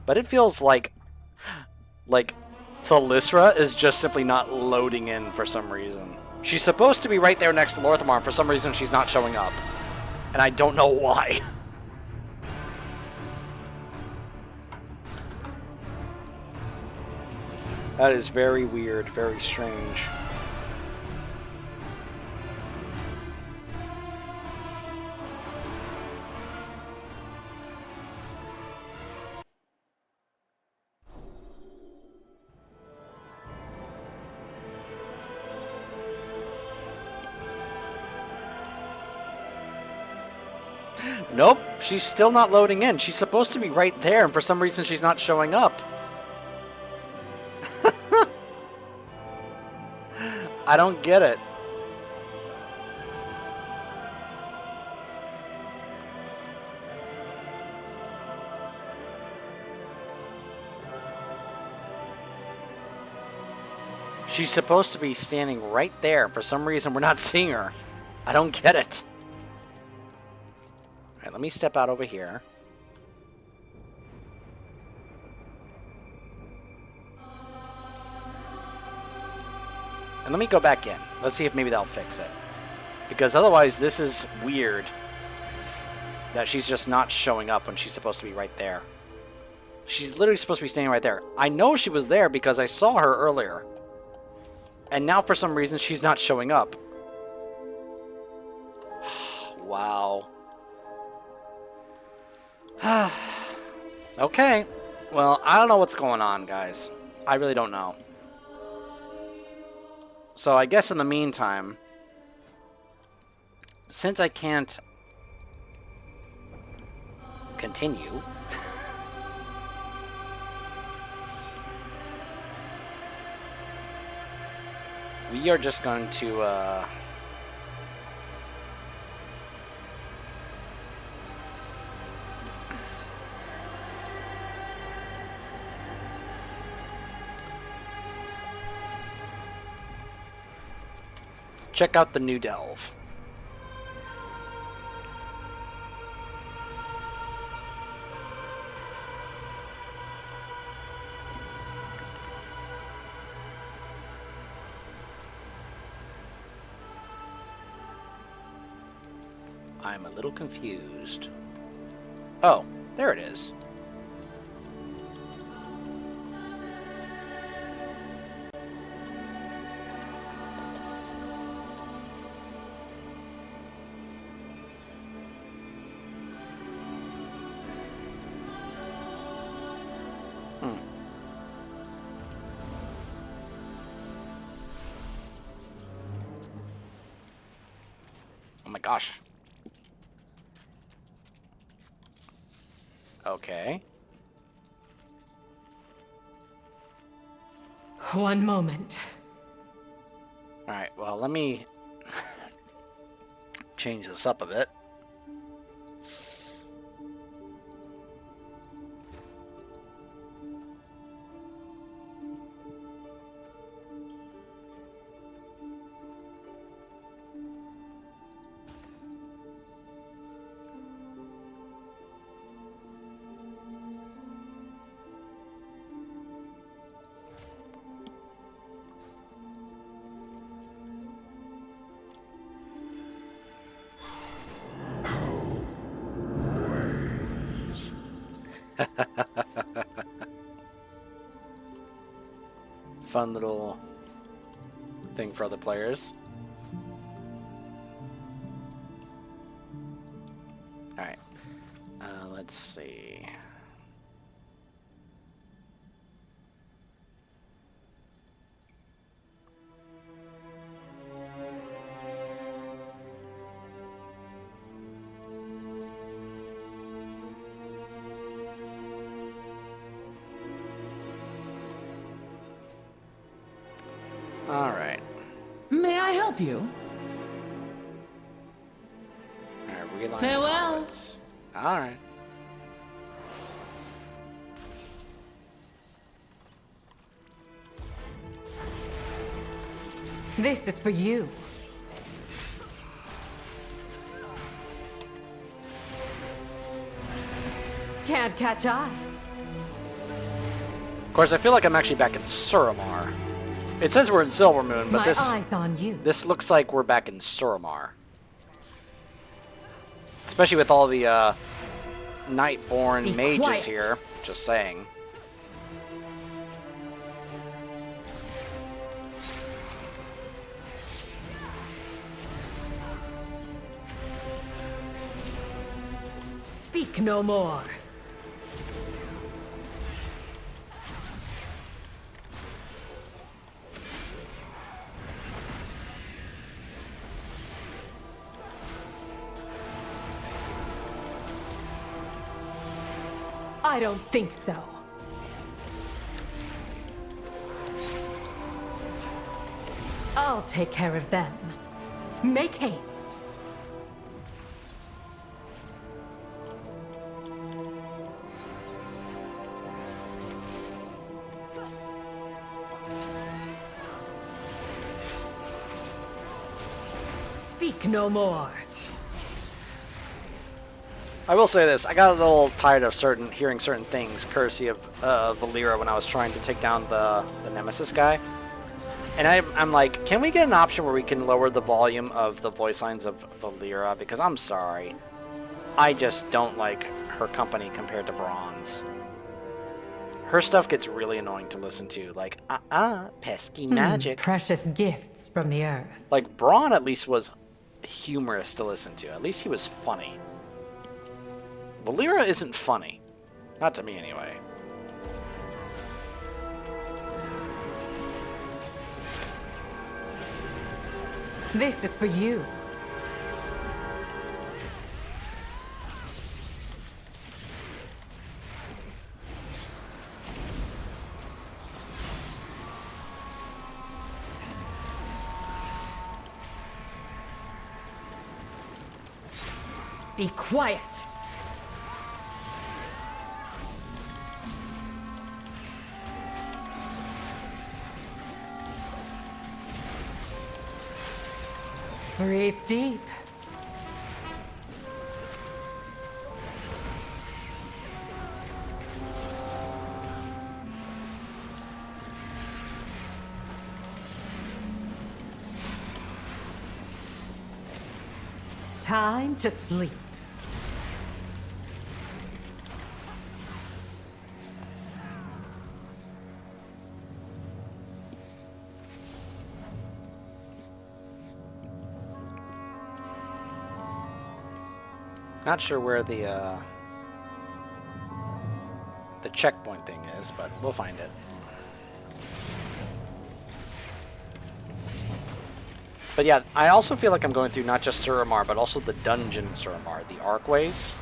But it feels like Thalysra is just simply not loading in for some reason. She's supposed to be right there next to Lorthamar, and for some reason she's not showing up. And I don't know why. That is very weird, very strange. Nope, she's still not loading in. She's supposed to be right there, and for some reason she's not showing up. I don't get it. She's supposed to be standing right there. For some reason, we're not seeing her. I don't get it. All right, let me step out over here. And let me go back in. Let's see if maybe that'll fix it. Because otherwise, this is weird that she's just not showing up when she's supposed to be right there. She's literally supposed to be standing right there. I know she was there because I saw her earlier. And now for some reason she's not showing up. Wow. Okay. Well, I don't know what's going on, guys. I really don't know. So I guess in the meantime, since I can't continue, we are just going to check out the new delve. I'm a little confused. Oh, there it is. Oh my gosh. Okay. One moment. Alright, well, let me change this up a bit. Fun little thing for other players. Alright. Let's see. Alright. May I help you? Alright, realign. Farewell. Alright. This is for you. Can't catch us. Of course, I feel like I'm actually back in Suramar. It says we're in Silvermoon, but My eyes on you. this looks like we're back in Suramar. Especially with all the Nightborn Be mages quiet. here. Just saying. Speak no more. I don't think so. I'll take care of them. Make haste. Speak no more. I will say this, I got a little tired of hearing certain things, courtesy of Valera when I was trying to take down the Nemesis guy. And I'm like, can we get an option where we can lower the volume of the voice lines of Valera? Because I'm sorry, I just don't like her company compared to Bronze. Her stuff gets really annoying to listen to. Like, pesky magic. Precious gifts from the earth. Like, Braun at least was humorous to listen to. At least he was funny. Valera isn't funny. Not to me, anyway. This is for you. Be quiet. Breathe deep. Time to sleep. Not sure where the checkpoint thing is, but we'll find it. But yeah, I also feel like I'm going through not just Suramar, but also the dungeon Suramar, the Arcways.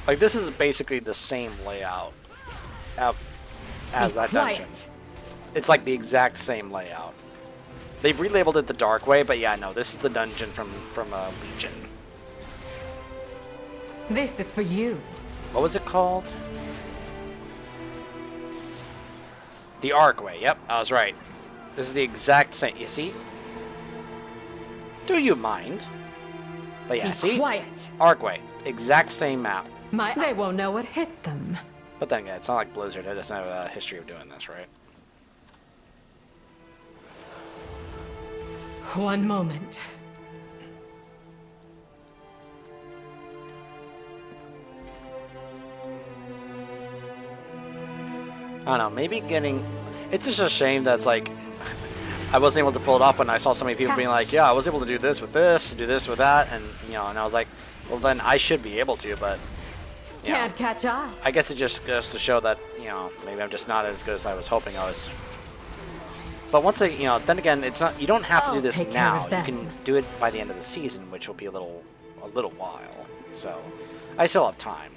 Like, this is basically the same layout as that dungeon. It's like the exact same layout. They've relabeled it the Dark Way, but yeah, no, this is the dungeon from Legion. This is for you. What was it called? The Arcway. Yep, I was right. This is the exact same. You see? Do you mind? But yeah, see? Quiet. Arcway. Exact same map. They won't know what hit them. But then again, it's not like Blizzard. It doesn't have a history of doing this, right? One moment. I don't know, maybe getting... It's just a shame that it's like... I wasn't able to pull it off when I saw so many people being like, yeah, I was able to do this with this, do this with that, and, you know, and I was like, well, then I should be able to, but... Can't catch us. I guess it just goes to show that, you know, maybe I'm just not as good as I was hoping I was. But once you know, then again, it's not. You don't have to do this now. You can do it by the end of the season, which will be a little while. So, I still have time.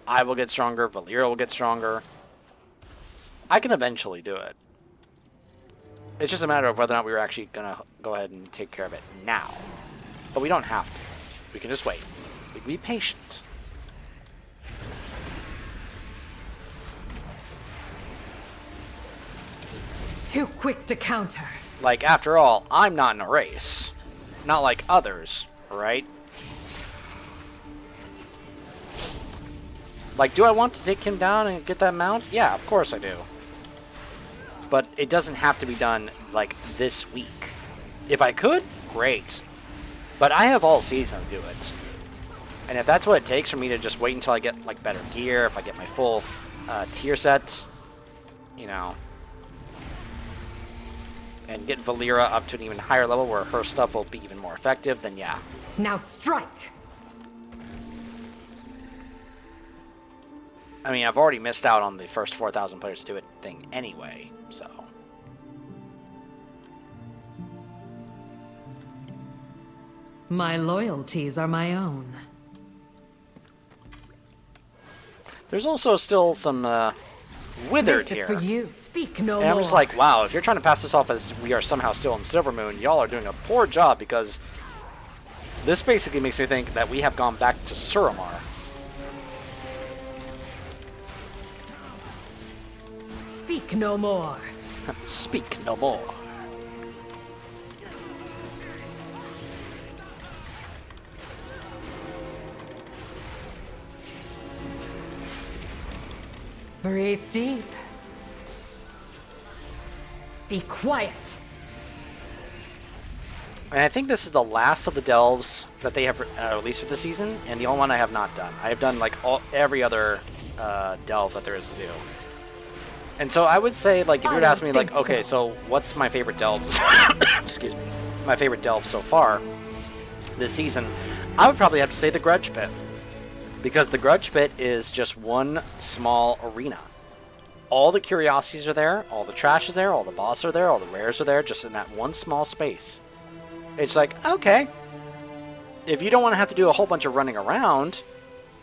I will get stronger. Valera will get stronger. I can eventually do it. It's just a matter of whether or not we were actually gonna go ahead and take care of it now. But we don't have to. We can just wait. We can be patient. Too quick to counter. Like, after all, I'm not in a race. Not like others, right? Like, do I want to take him down and get that mount? Yeah, of course I do. But it doesn't have to be done, like, this week. If I could, great. But I have all season to do it. And if that's what it takes for me to just wait until I get, like, better gear, if I get my full tier set, you know... and get Valera up to an even higher level where her stuff will be even more effective, then yeah. Now strike! I mean, I've already missed out on the first 4,000 players to do it thing anyway, so. My loyalties are my own. There's also still some withered this here. Is for you. Speak no and I'm more. just like, wow, if you're trying to pass this off as we are somehow still in Silvermoon, y'all are doing a poor job, because this basically makes me think that we have gone back to Suramar. Speak no more. Speak no more. Breathe deep. Be quiet. And I think this is the last of the delves that they have released for the season, and the only one I have not done. I have done like every other delve that there is to do. And so I would say, like, if you were to ask me, like, okay, so what's my favorite delve? Excuse me. My favorite delve so far this season, I would probably have to say the Grudge Pit. Because the Grudge Pit is just one small arena. All the curiosities are there, all the trash is there, all the boss are there, all the rares are there, just in that one small space. It's like, okay, if you don't want to have to do a whole bunch of running around,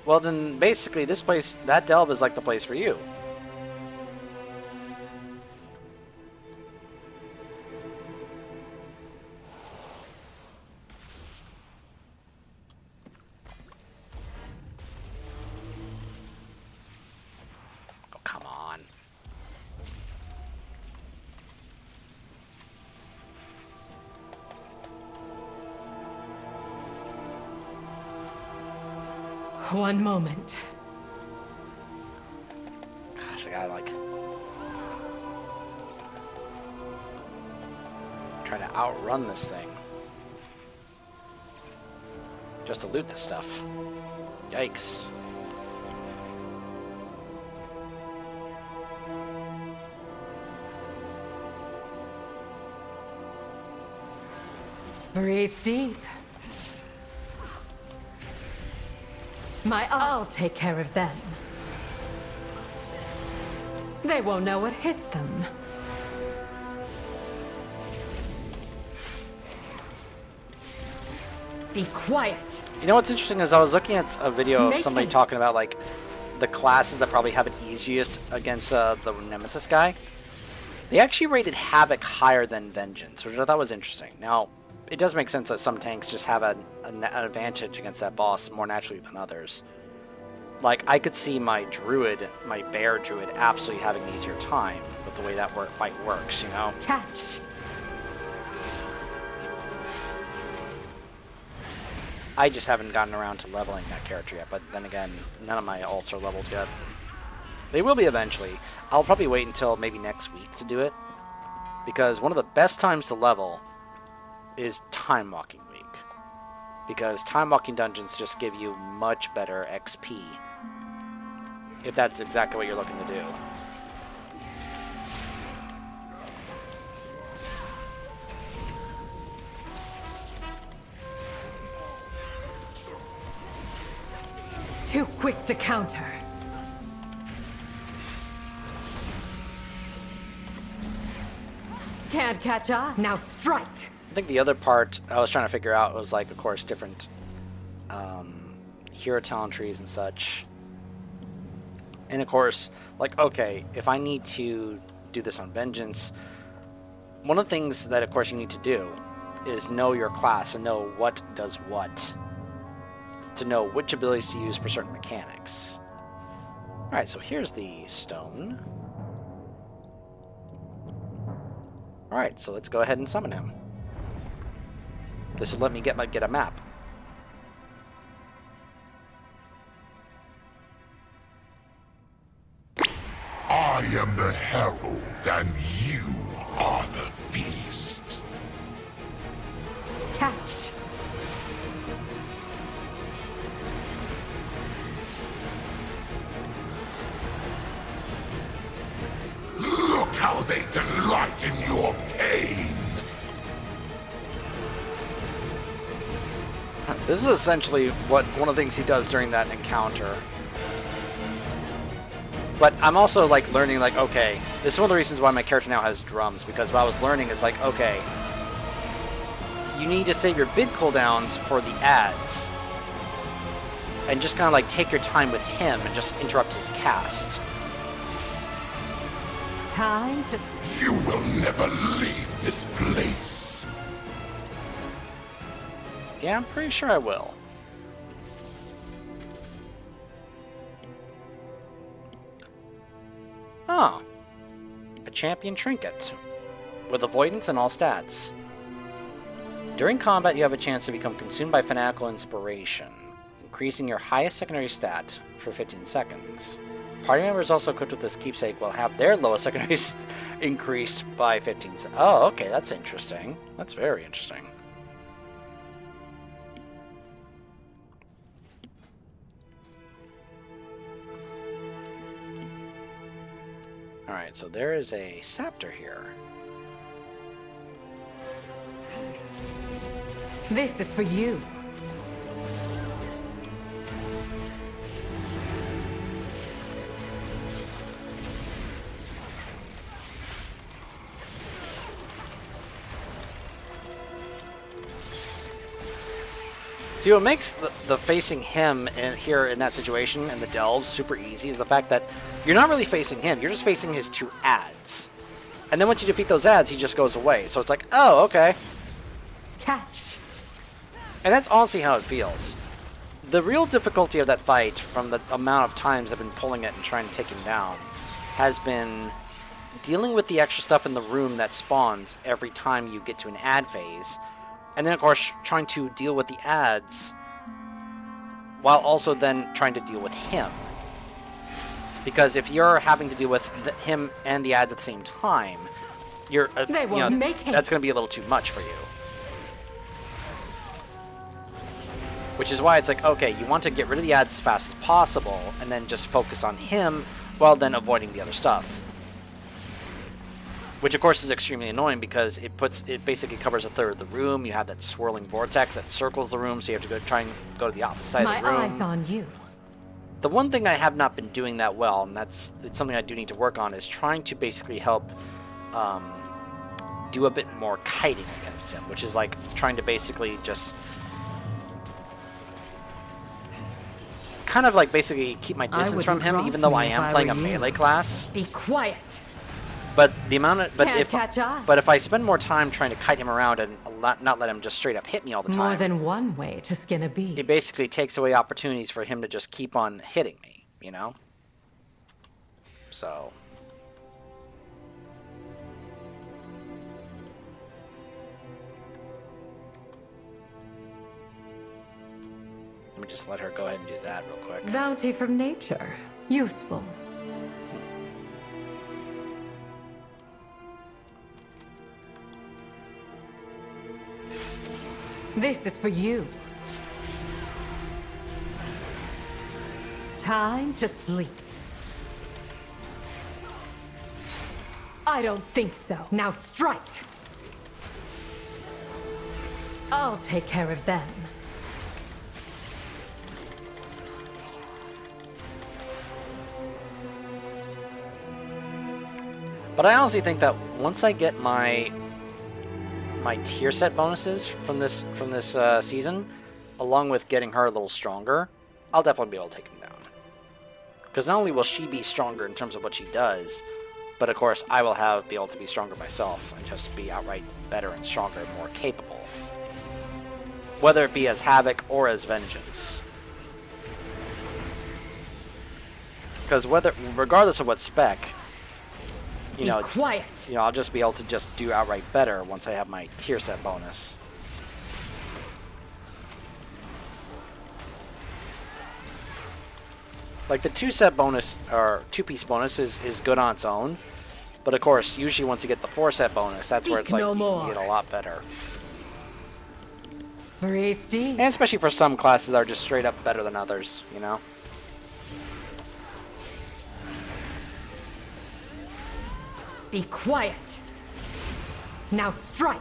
well then basically this place, that delve is like the place for you. Oh, come on. One moment. Gosh, I gotta like try to outrun this thing just to loot this stuff. Yikes. Breathe deep. I'll take care of them. They won't know what hit them. Be quiet. You know what's interesting is I was looking at a video of somebody talking about like the classes that probably have it easiest against the Nemesis guy. They actually rated Havoc higher than Vengeance, which I thought was interesting. Now, it does make sense that some tanks just have an advantage against that boss more naturally than others. Like, I could see my druid, my bear druid, absolutely having an easier time with the way that fight works, you know? Catch. I just haven't gotten around to leveling that character yet, but then again, none of my alts are leveled yet. They will be eventually. I'll probably wait until maybe next week to do it, because one of the best times to level is Time Walking Week. Because Time Walking dungeons just give you much better XP, if that's exactly what you're looking to do. Too quick to counter. Can't catch up. Now strike. I think the other part I was trying to figure out was, like, of course, different hero talent trees and such. And of course, like, okay, if I need to do this on Vengeance, one of the things that, of course, you need to do is know your class and know what does what, to know which abilities to use for certain mechanics. Alright, so here's the stone. Alright, so let's go ahead and summon him. This will let me get a map. I am the herald, and you are the feast. Catch. Look how they delight in your pain. This is essentially one of the things he does during that encounter. But I'm also, like, learning, like, okay, this is one of the reasons why my character now has drums, because what I was learning is, like, okay, you need to save your big cooldowns for the ads, and just kind of, like, take your time with him and just interrupt his cast. Time to... You will never leave this place. Yeah, I'm pretty sure I will. Oh. A champion trinket. With avoidance and all stats. During combat, you have a chance to become consumed by fanatical inspiration, increasing your highest secondary stat for 15 seconds. Party members also equipped with this keepsake will have their lowest secondary increased by 15 cents. Oh, okay, that's interesting. That's very interesting. Alright, so there is a scepter here. This is for you. See, what makes the facing him here in that situation and the delves super easy is the fact that you're not really facing him, you're just facing his 2 ads. And then once you defeat those ads, he just goes away. So it's like, oh, okay. Catch. And that's honestly how it feels. The real difficulty of that fight, from the amount of times I've been pulling it and trying to take him down, has been dealing with the extra stuff in the room that spawns every time you get to an ad phase. And then, of course, trying to deal with the ads while also then trying to deal with him. Because if you're having to deal with him and the ads at the same time, you're that's going to be a little too much for you. Which is why it's like, okay, you want to get rid of the ads as fast as possible and then just focus on him while then avoiding the other stuff. Which, of course, is extremely annoying because it basically covers a third of the room. You have that swirling vortex that circles the room, so you have to try and go to the opposite side of the room. My eyes on you. The one thing I have not been doing that well, and it's something I do need to work on, is trying to basically help do a bit more kiting against him, which is like trying to basically just kind of like basically keep my distance from him, even though I am playing a melee class. Be quiet. But the amount of but if I spend more time trying to kite him around and not let him just straight up hit me all the time, More than one way to skin a beast. It basically takes away opportunities for him to just keep on hitting me, you know? So let me just let her go ahead and do that real quick. Bounty from nature. Useful. This is for you. Time to sleep. I don't think so. Now strike. I'll take care of them. But I honestly think that once I get my tier set bonuses from this season, along with getting her a little stronger, I'll definitely be able to take him down. Because not only will she be stronger in terms of what she does, but of course I will be able to be stronger myself and just be outright better and stronger and more capable. Whether it be as Havoc or as Vengeance. Because regardless of what spec, quiet. I'll just be able to just do outright better once I have my tier set bonus. Like the 2-set bonus or 2-piece bonus is good on its own, but of course, usually once you get the 4-set bonus, that's where it's like you get a lot better. Breathe deep. And especially for some classes that are just straight up better than others, you know. Be quiet. Now strike.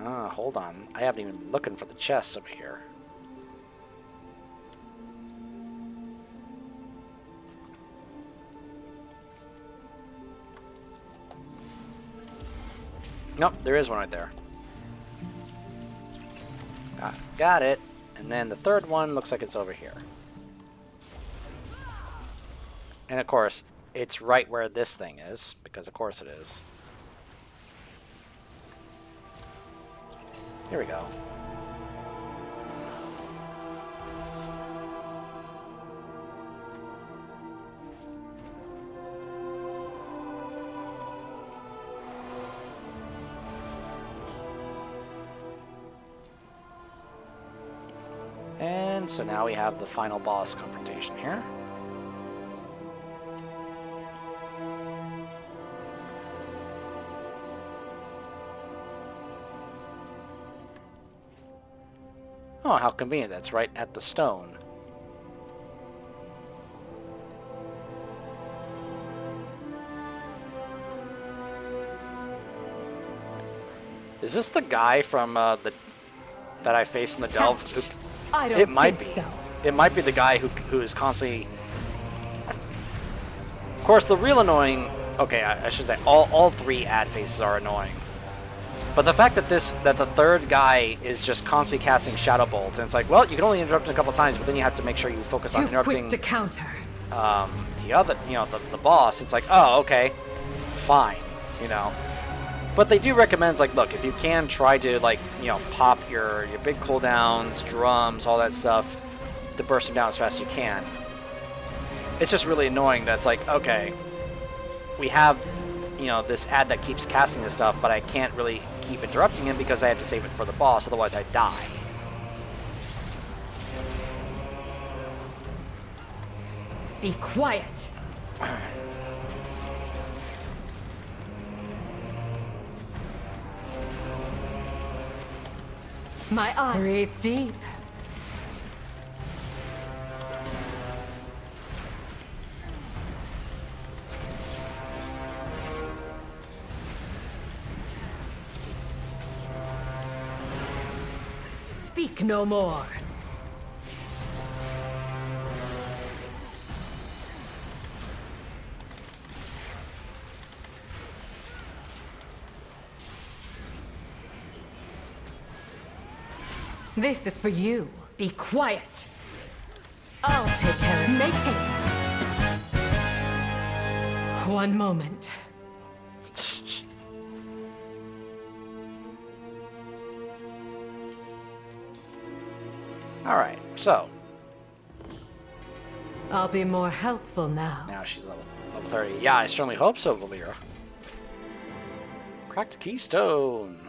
Hold on. I haven't even been looking for the chests over here. Nope, there is one right there. Got it. And then the third one looks like it's over here. And of course, it's right where this thing is, because of course it is. Here we go. again, so now we have the final boss confrontation here. Oh, how convenient. That's right at the stone. Is this the guy from that I faced in the delve? Who, I don't it might think be. so. It might be the guy who is constantly. Of course, the real annoying. Okay, I should say all three ad faces are annoying. But the fact that the third guy is just constantly casting shadow bolts, and it's like, well, you can only interrupt it a couple times, but then you have to make sure you focus on interrupting. Quick to counter. The other, the boss. It's like, oh, okay, fine, But they do recommend, like, look, if you can, try to, like, pop your big cooldowns, drums, all that stuff, to burst them down as fast as you can. It's just really annoying that it's like, okay, we have, this ad that keeps casting this stuff, but I can't really keep interrupting him because I have to save it for the boss, otherwise I die. Be quiet. My eye. Breathe deep. Speak no more. This is for you. Be quiet. I'll take care of it. Make haste. One moment. Alright, so. I'll be more helpful now. Now she's level 30. Yeah, I certainly hope so, Valera. Cracked the keystone.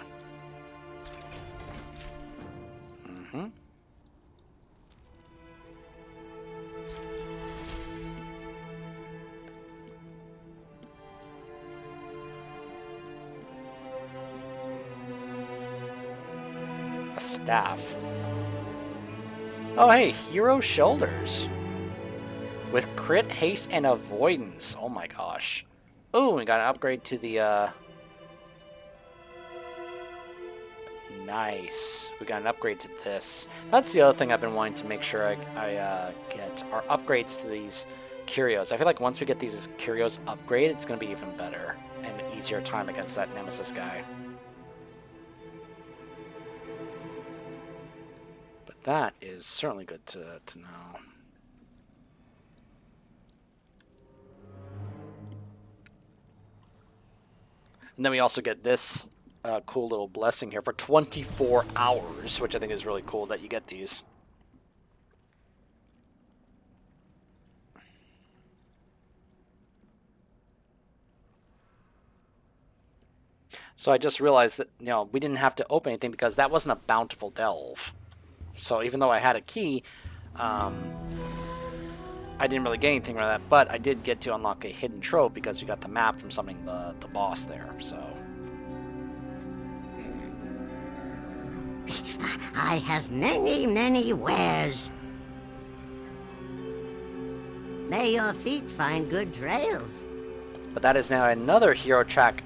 A staff. Oh, hey, hero shoulders. With crit, haste, and avoidance. Oh my gosh. Oh, we got an upgrade to the, Nice. We got an upgrade to this. That's the other thing I've been wanting to make sure I get, are upgrades to these curios. I feel like once we get these curios upgraded, it's going to be even better and easier time against that Nemesis guy. But that is certainly good to know. And then we also get this cool little blessing here for 24 hours, which I think is really cool that you get these. So I just realized that, we didn't have to open anything because that wasn't a bountiful delve. So even though I had a key, I didn't really get anything from that, but I did get to unlock a hidden trove because we got the map from summoning the boss there, so. I have many wares. May your feet find good trails. But that is now another hero track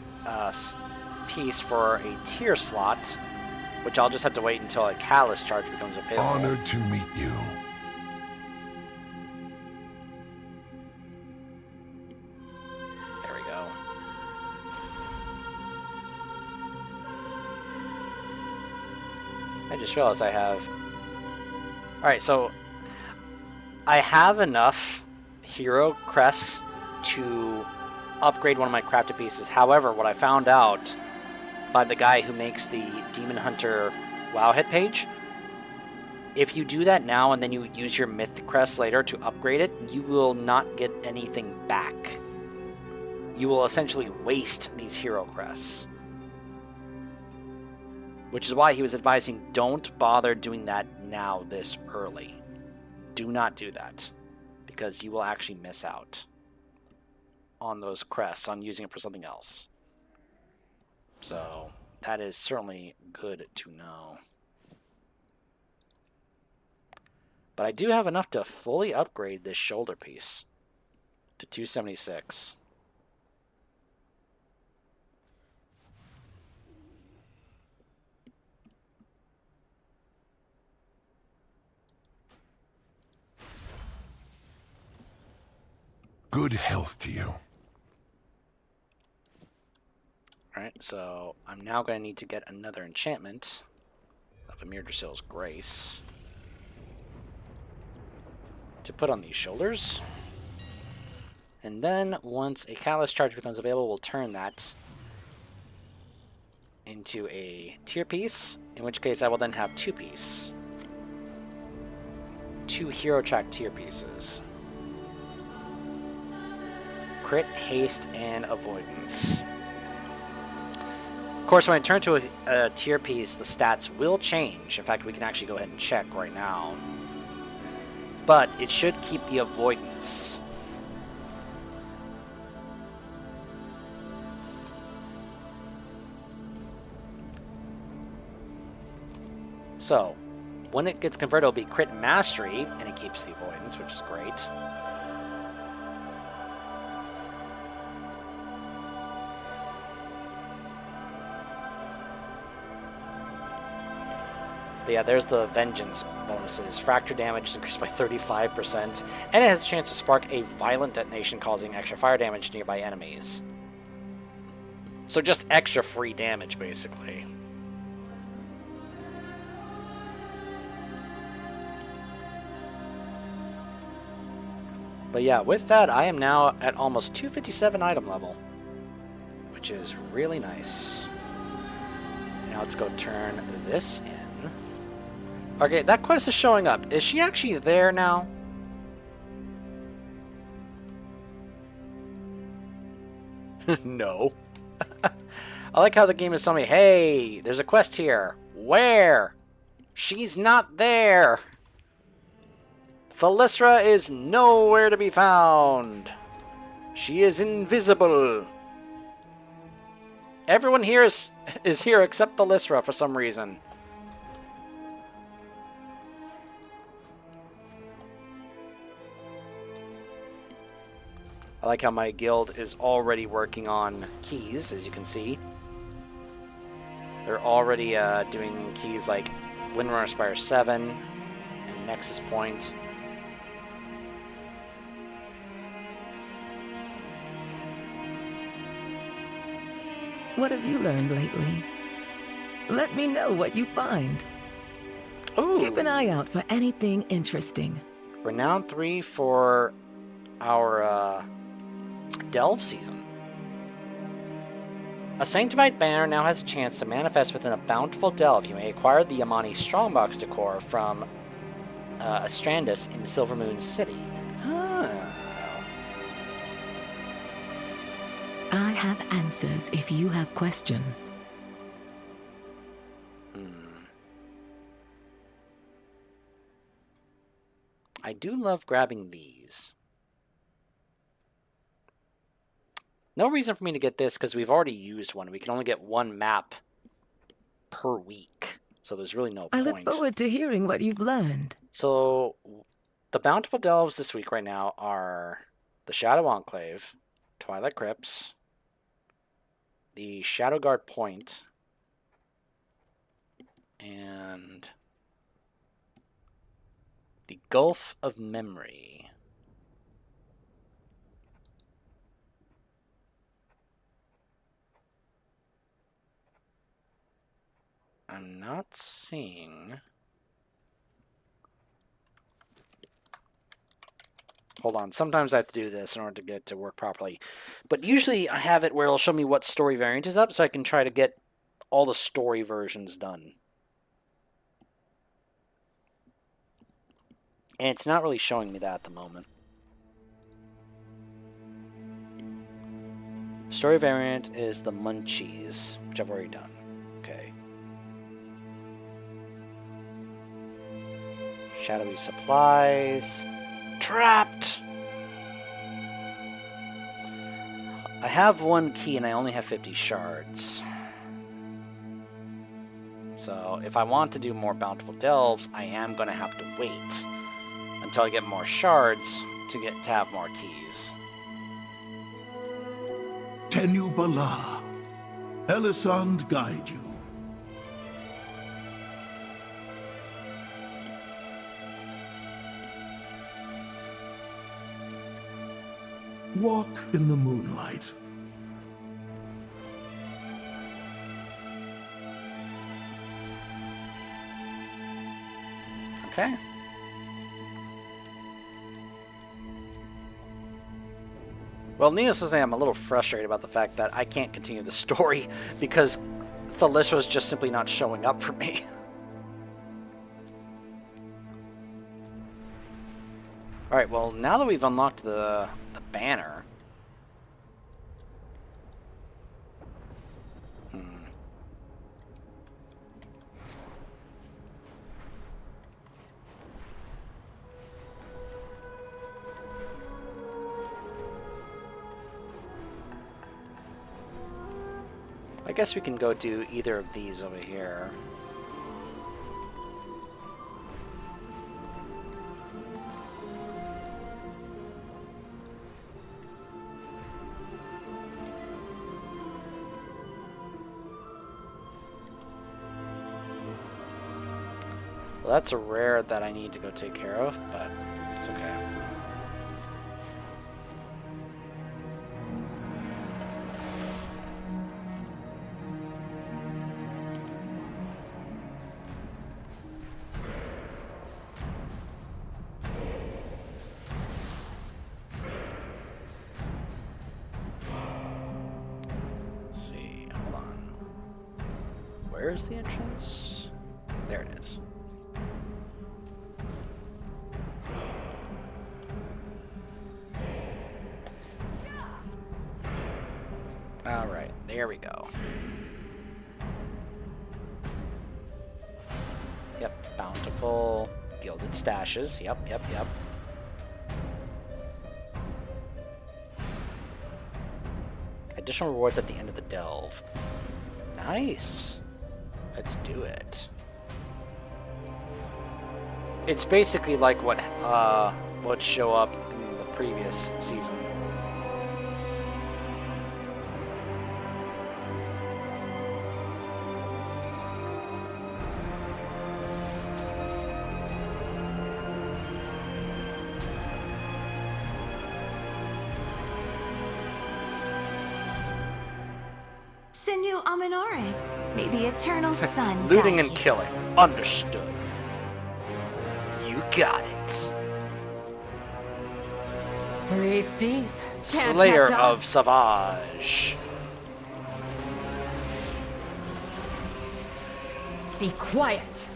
piece for a tier slot, which I'll just have to wait until a catalyst charge becomes available. Honored to meet you. There we go. I just realized I have... Alright, so I have enough hero crests to upgrade one of my crafted pieces. However, what I found out by the guy who makes the Demon Hunter WoW hit page, if you do that now and then you use your myth crest later to upgrade it, you will not get anything back. You will essentially waste these hero crests. Which is why he was advising, don't bother doing that now this early. do not do that, because you will actually miss out on those crests, on using it for something else. So that is certainly good to know. But I do have enough to fully upgrade this shoulder piece to 276. Good health to you. Alright, so I'm now going to need to get another enchantment of Amir Drasil's Grace to put on these shoulders. And then, once a Catalyst charge becomes available, we'll turn that into a tier piece, in which case I will then have 2-piece. 2 hero track tier pieces. Crit, haste, and avoidance. Of course, when I turn to a tier piece, the stats will change. In fact, we can actually go ahead and check right now. But it should keep the avoidance. So, when it gets converted, it'll be crit mastery, and it keeps the avoidance, which is great. But yeah, there's the vengeance bonuses. Fracture damage is increased by 35%, and it has a chance to spark a violent detonation causing extra fire damage to nearby enemies. So just extra free damage, basically. But yeah, with that, I am now at almost 257 item level, which is really nice. Now let's go turn this in. Okay, that quest is showing up. Is she actually there now? No. I like how the game is telling me, hey, there's a quest here. Where? She's not there. Thalysra is nowhere to be found. She is invisible. Everyone here is here except Thalysra for some reason. I like how my guild is already working on keys, as you can see. They're already doing keys like Windrunner Spire 7 and Nexus Point. What have you learned lately? Let me know what you find. Ooh. Keep an eye out for anything interesting. Renown 3 for our Delve season. A sanctified banner now has a chance to manifest within a bountiful delve. You may acquire the Yamani Strongbox decor from Astrandus in Silvermoon City. I have answers if you have questions. I do love grabbing these. No reason for me to get this because we've already used one. We can only get one map per week. So there's really no point. I look forward to hearing what you've learned. So the bountiful delves this week right now are the Shadow Enclave, Twilight Crypts, the Shadow Guard Point, and the Gulf of Memory. I'm not seeing... Hold on, sometimes I have to do this in order to get it to work properly. But usually I have it where it'll show me what story variant is up so I can try to get all the story versions done. And it's not really showing me that at the moment. Story variant is the Munchies, which I've already done. Okay. Shadowy supplies. Trapped! I have 1 key and I only have 50 shards. So if I want to do more bountiful delves, I am going to have to wait until I get more shards to have more keys. Tenu Bala, Elisand guide you. Walk in the moonlight. Okay. Well, needless to say, I'm a little frustrated about the fact that I can't continue the story because Thalysra's just simply not showing up for me. Alright, well, now that we've unlocked the banner... I guess we can go do either of these over here. Well, that's a rare that I need to go take care of, but it's okay. Where's the entrance? There it is. Alright, there we go. Yep, bountiful, gilded stashes. Yep. Additional rewards at the end of the delve. Nice. Let's do it. It's basically like what would show up in the previous season. Sinu Aminore. May the eternal sun Looting guide and you. killing. Understood. You got it. Breathe deep. Can't Slayer catch of up. Savage. Be quiet.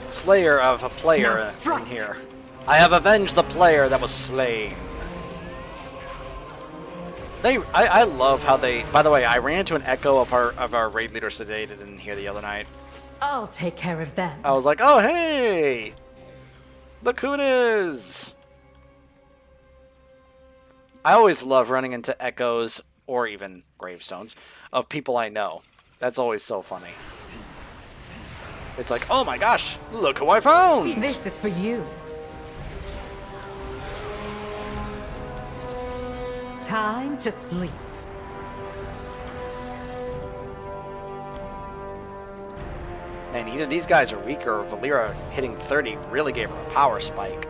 Slayer of a player in here. I have avenged the player that was slain. I love how they. By the way, I ran into an echo of our raid leader sedated in here the other night. I'll take care of them. I was like, oh hey, look who it is. I always love running into echoes or even gravestones of people I know. That's always so funny. It's like, oh my gosh, look who I found. This is for you. Time to sleep. Man, either these guys are weaker or Valera hitting 30 really gave her a power spike.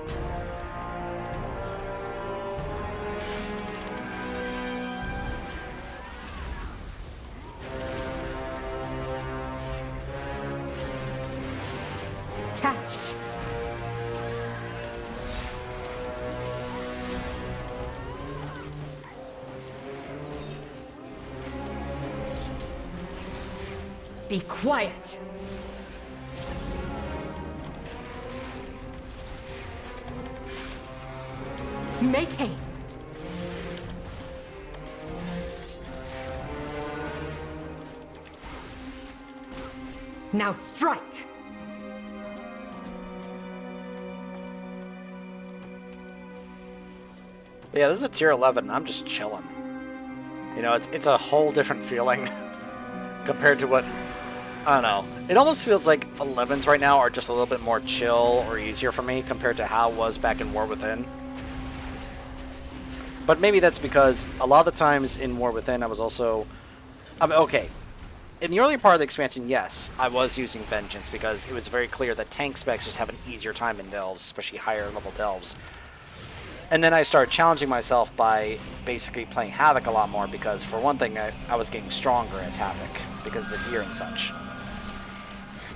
Catch. Be quiet. Make haste. Now strike. Yeah, this is a tier 11, and I'm just chilling. You know, it's a whole different feeling compared to what, I don't know. It almost feels like 11s right now are just a little bit more chill or easier for me compared to how it was back in War Within. But maybe that's because a lot of the times in War Within I was also... I mean, okay, in the early part of the expansion, yes, I was using Vengeance because it was very clear that tank specs just have an easier time in Delves, especially higher level Delves. And then I started challenging myself by basically playing Havoc a lot more because, for one thing, I was getting stronger as Havoc because of the gear and such.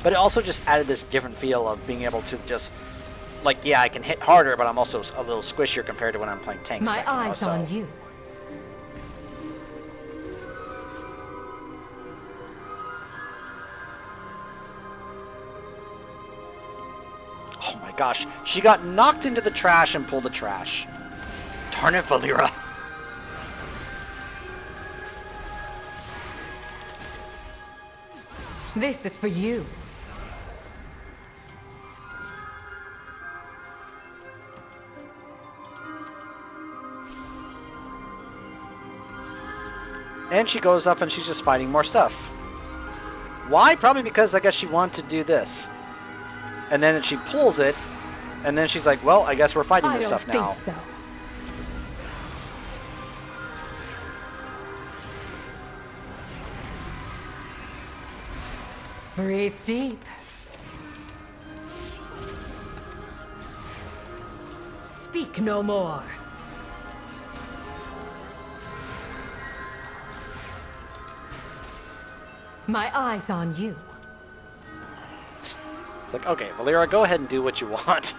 But it also just added this different feel of being able to just, like, yeah, I can hit harder, but I'm also a little squishier compared to when I'm playing tanks. My eyes on you. Oh my gosh, she got knocked into the trash and pulled the trash. Darn it, Valera. This is for you. And she goes up and she's just fighting more stuff. Why? Probably because I guess she wanted to do this. And then she pulls it, and then she's like, well, I guess we're fighting this stuff now. I don't think so. Breathe deep. Speak no more. My eyes on you. It's like, okay, Valera, go ahead and do what you want.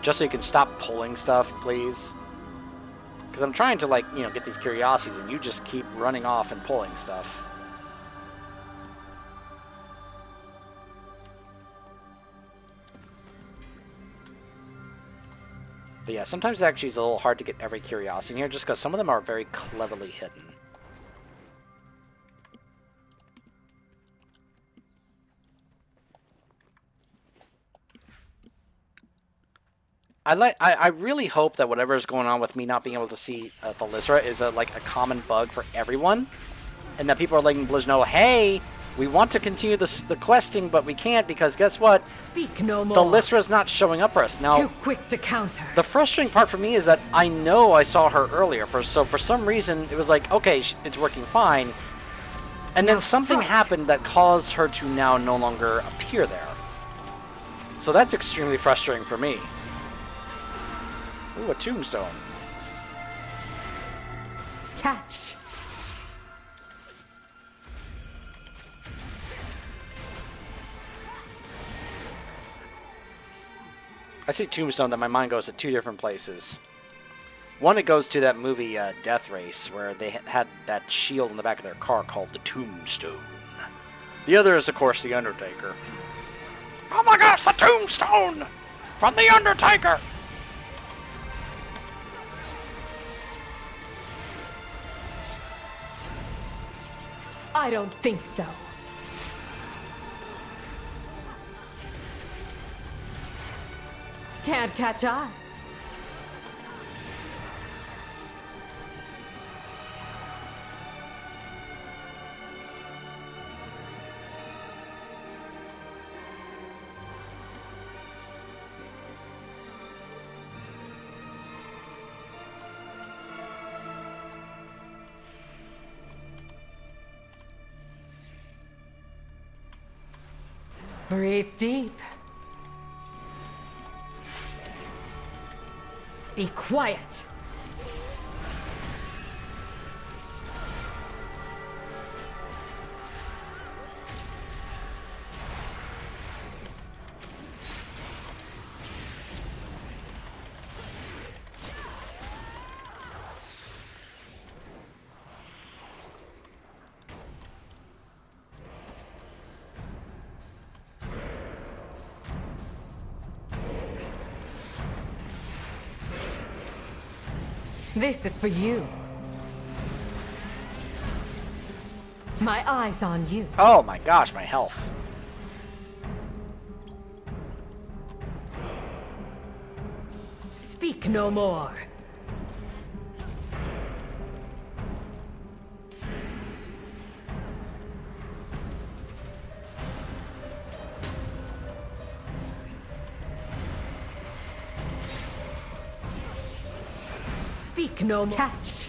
Just so you can stop pulling stuff, please. Because I'm trying to, like, you know, get these curiosities, and you just keep running off and pulling stuff. But yeah, sometimes it actually is a little hard to get every curiosity in here, just because some of them are very cleverly hidden. I really hope that whatever is going on with me not being able to see Thalysra is like a common bug for everyone, and that people are letting Blizz know, hey, we want to continue the questing, but we can't because guess what? Speak no more. Thalysra's not showing up for us now. Too quick to counter. The frustrating part for me is that I know I saw her earlier, so for some reason it was like, okay, it's working fine, and then something happened that caused her to now no longer appear there. So that's extremely frustrating for me. Ooh, a tombstone. Catch. I see tombstone, that my mind goes to two different places. One, it goes to that movie Death Race, where they had that shield in the back of their car called the Tombstone. The other is, of course, the Undertaker. Oh my gosh, the Tombstone! From the Undertaker! I don't think so. Can't catch us. Breathe deep. Be quiet. This is for you. My eyes on you. Oh my gosh, my health. Speak no more. Speak no more. Catch.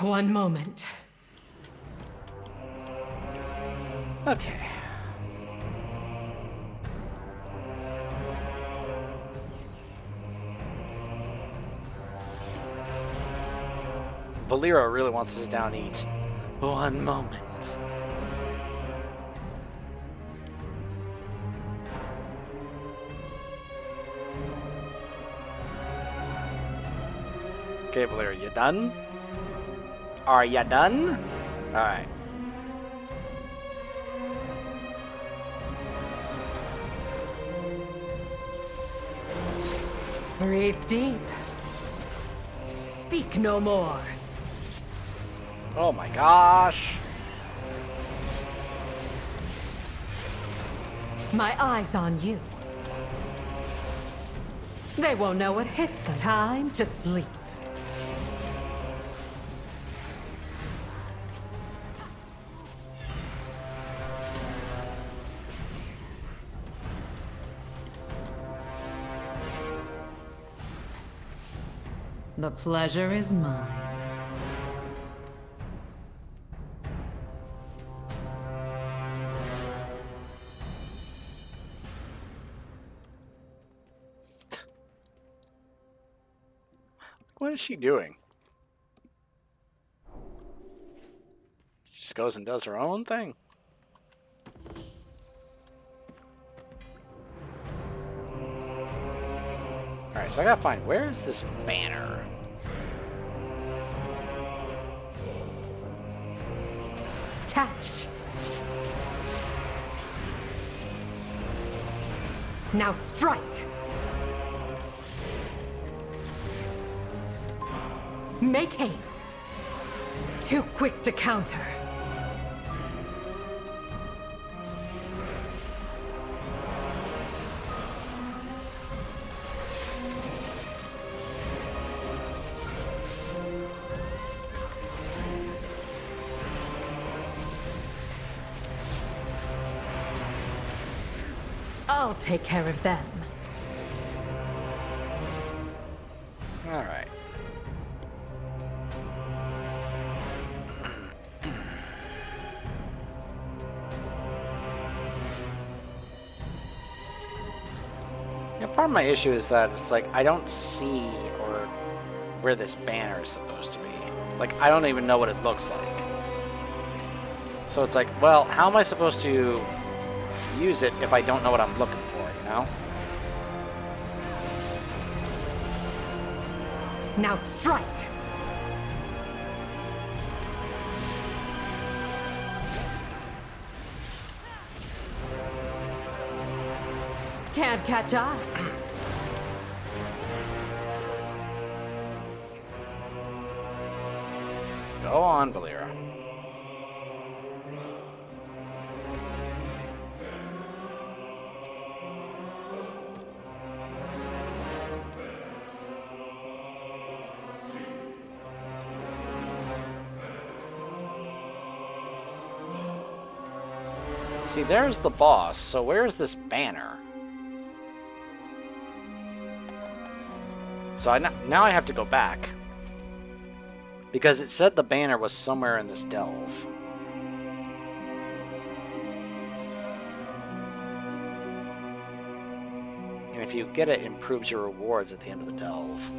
One moment. Okay. Valero really wants to sit down and eat. One moment. Okay, Valero, you done? Are ya done? Alright. Breathe deep. Speak no more. Oh my gosh. My eyes on you. They won't know what hit them. Time to sleep. The pleasure is mine. What is she doing? She just goes and does her own thing. Alright, so I gotta find, where is this banner? Catch. Now strike. Make haste. Too quick to counter. I'll take care of them. All right. Yeah, part of my issue is that it's like I don't see or where this banner is supposed to be. Like I don't even know what it looks like. So it's like, well, how am I supposed to use it if I don't know what I'm looking for, you know? Now strike! Can't catch us. Go on, Valera. See, there's the boss, so where's this banner? So now I have to go back. Because it said the banner was somewhere in this delve. And if you get it, it improves your rewards at the end of the delve.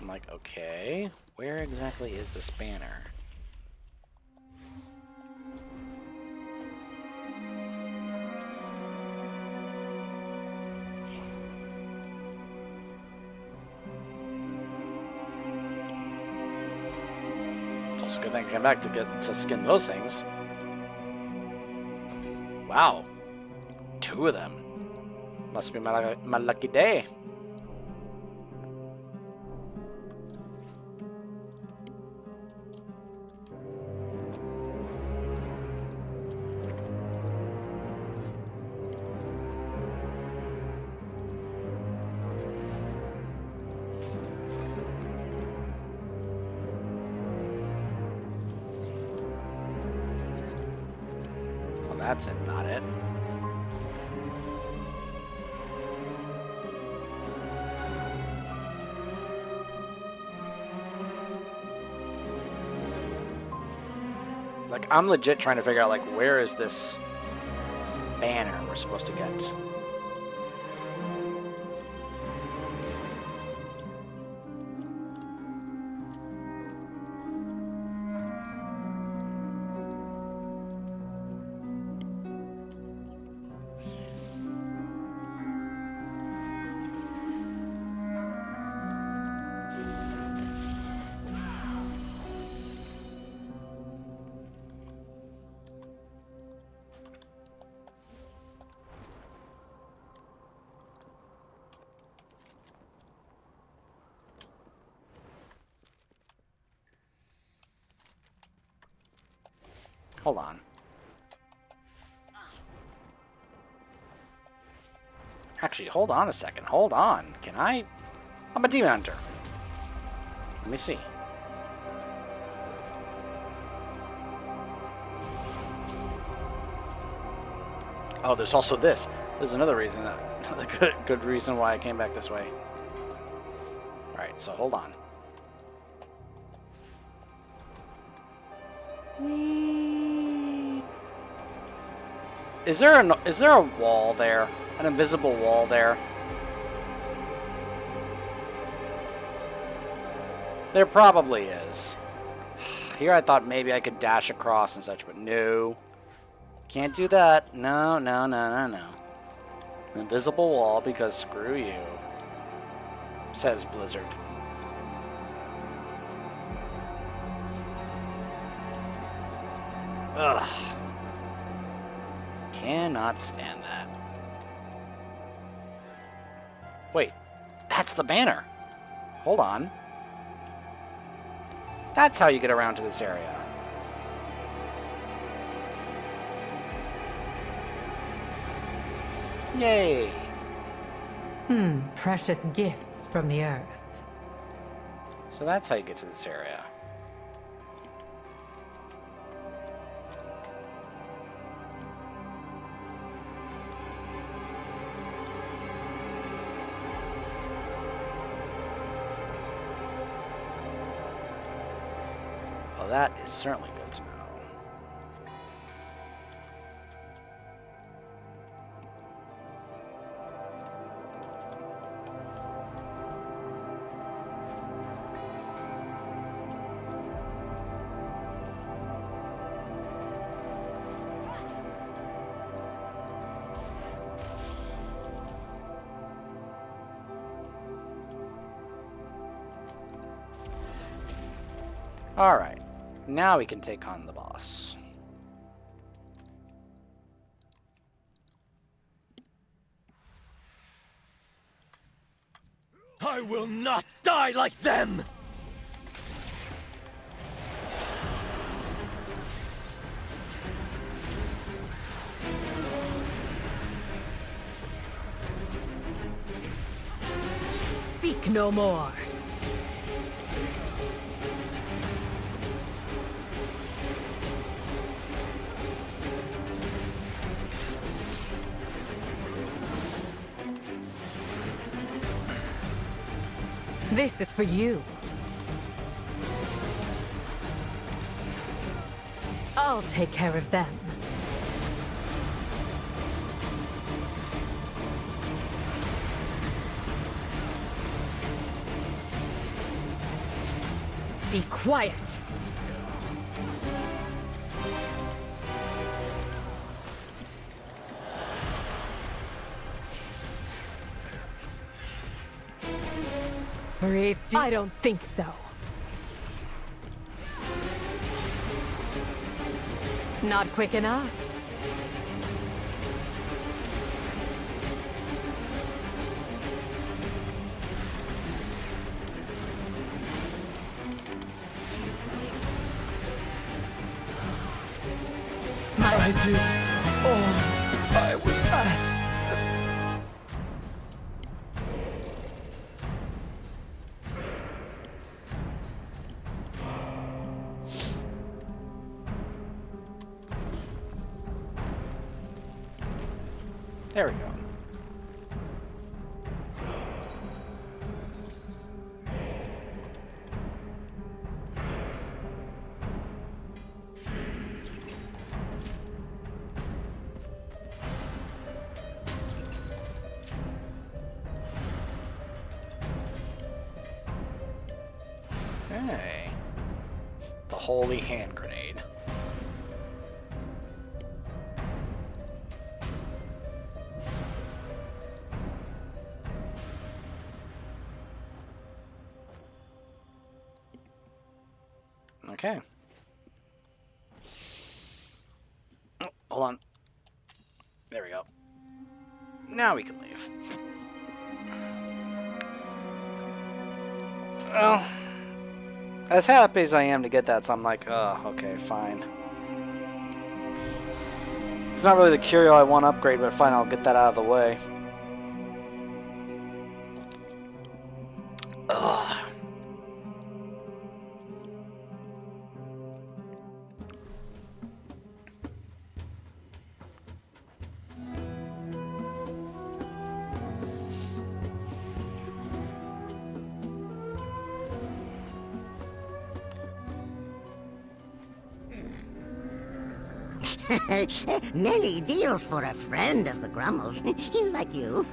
I'm like, okay, where exactly is this banner? It's also a good thing I came back to skin those things. Wow, 2 of them. Must be my lucky day. that's it, not it. Like, I'm legit trying to figure out, like, where is this banner we're supposed to get? Hold on. Actually, hold on a second. Hold on. Can I? I'm a demon hunter. Let me see. Oh, there's also this. There's another reason, another good reason why I came back this way. Alright, so hold on. Is there a wall there? An invisible wall there? There probably is. Here I thought maybe I could dash across and such, but no. Can't do that. No, no, no, no, no. An invisible wall because screw you. Says Blizzard. Ugh. Cannot stand that. Wait, that's the banner. Hold on. That's how you get around to this area. Yay! Precious gifts from the earth. So that's how you get to this area. Well, that is certainly good to know. All right. Now we can take on the boss. I will not die like them! Speak no more. This is for you. I'll take care of them. Be quiet. Brave. I don't think so. Not quick enough. I did all I was asked. There we go. Okay. The holy hand grenade. Okay. Oh, hold on. There we go. Now we can leave. Well, as happy as I am to get that, so I'm like, oh, okay, fine. It's not really the curio I want to upgrade, but fine, I'll get that out of the way. Ugh. Many deals for a friend of the Grummels, like you.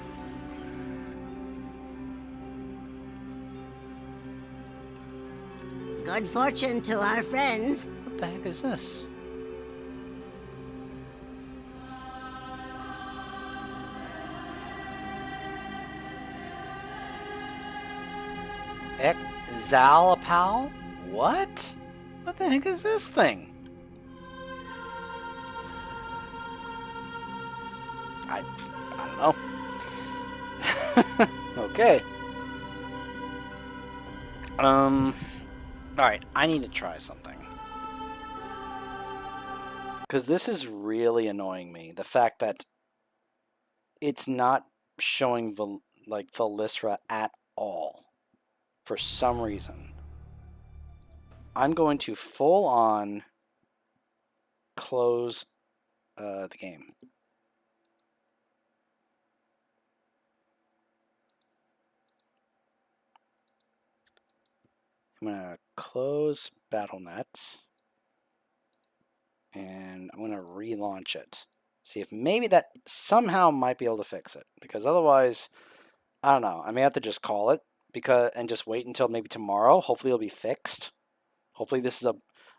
Good fortune to our friends. What the heck is this? Exalapal? What? What the heck is this thing? I don't know. Okay. Alright, I need to try something. Because this is really annoying me. The fact that it's not showing Thalysra at all. For some reason. I'm going to full on close the game. I'm going to close BattleNet, and I'm going to relaunch it. See if maybe that somehow might be able to fix it, because otherwise, I don't know. I may have to just call it and just wait until maybe tomorrow. Hopefully it'll be fixed. Hopefully this is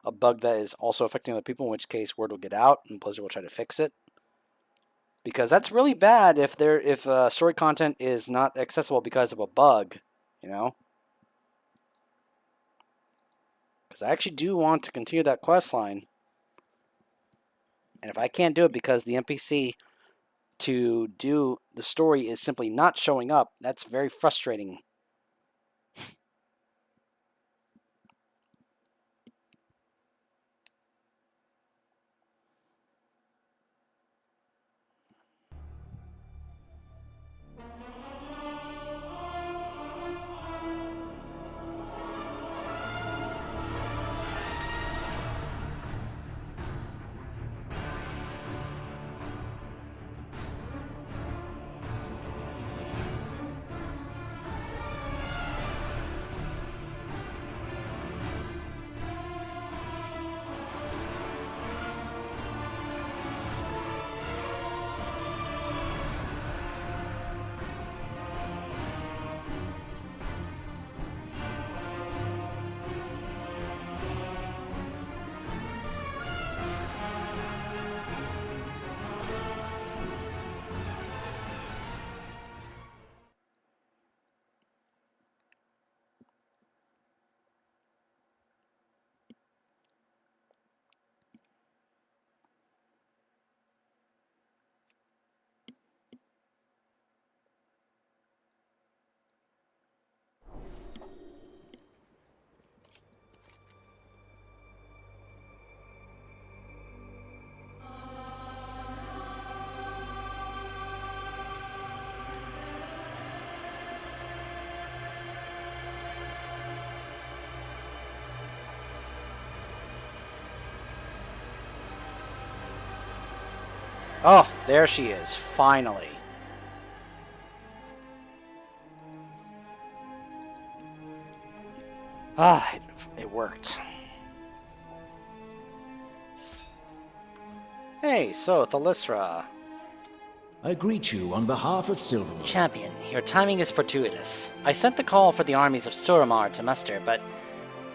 a bug that is also affecting other people, in which case word will get out and Blizzard will try to fix it. Because that's really bad if story content is not accessible because of a bug, you know? Because I actually do want to continue that quest line. And if I can't do it because the NPC to do the story is simply not showing up, that's very frustrating. Oh, There she is, finally. Ah, it worked. Hey, so, Thalysra. I greet you on behalf of Silvermoon. Champion, your timing is fortuitous. I sent the call for the armies of Suramar to muster, but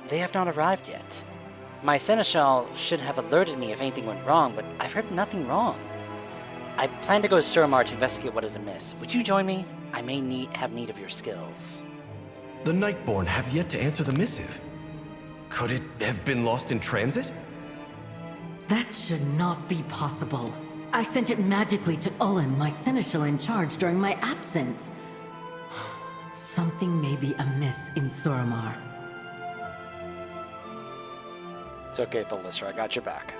they have not arrived yet. My seneschal should have alerted me if anything went wrong, but I've heard nothing wrong. I plan to go to Suramar to investigate what is amiss. Would you join me? I may have need of your skills. The Nightborn have yet to answer the missive. Could it have been lost in transit? That should not be possible. I sent it magically to Ullen, my seneschal in charge, during my absence. Something may be amiss in Suramar. It's okay, Thalysra, I got your back.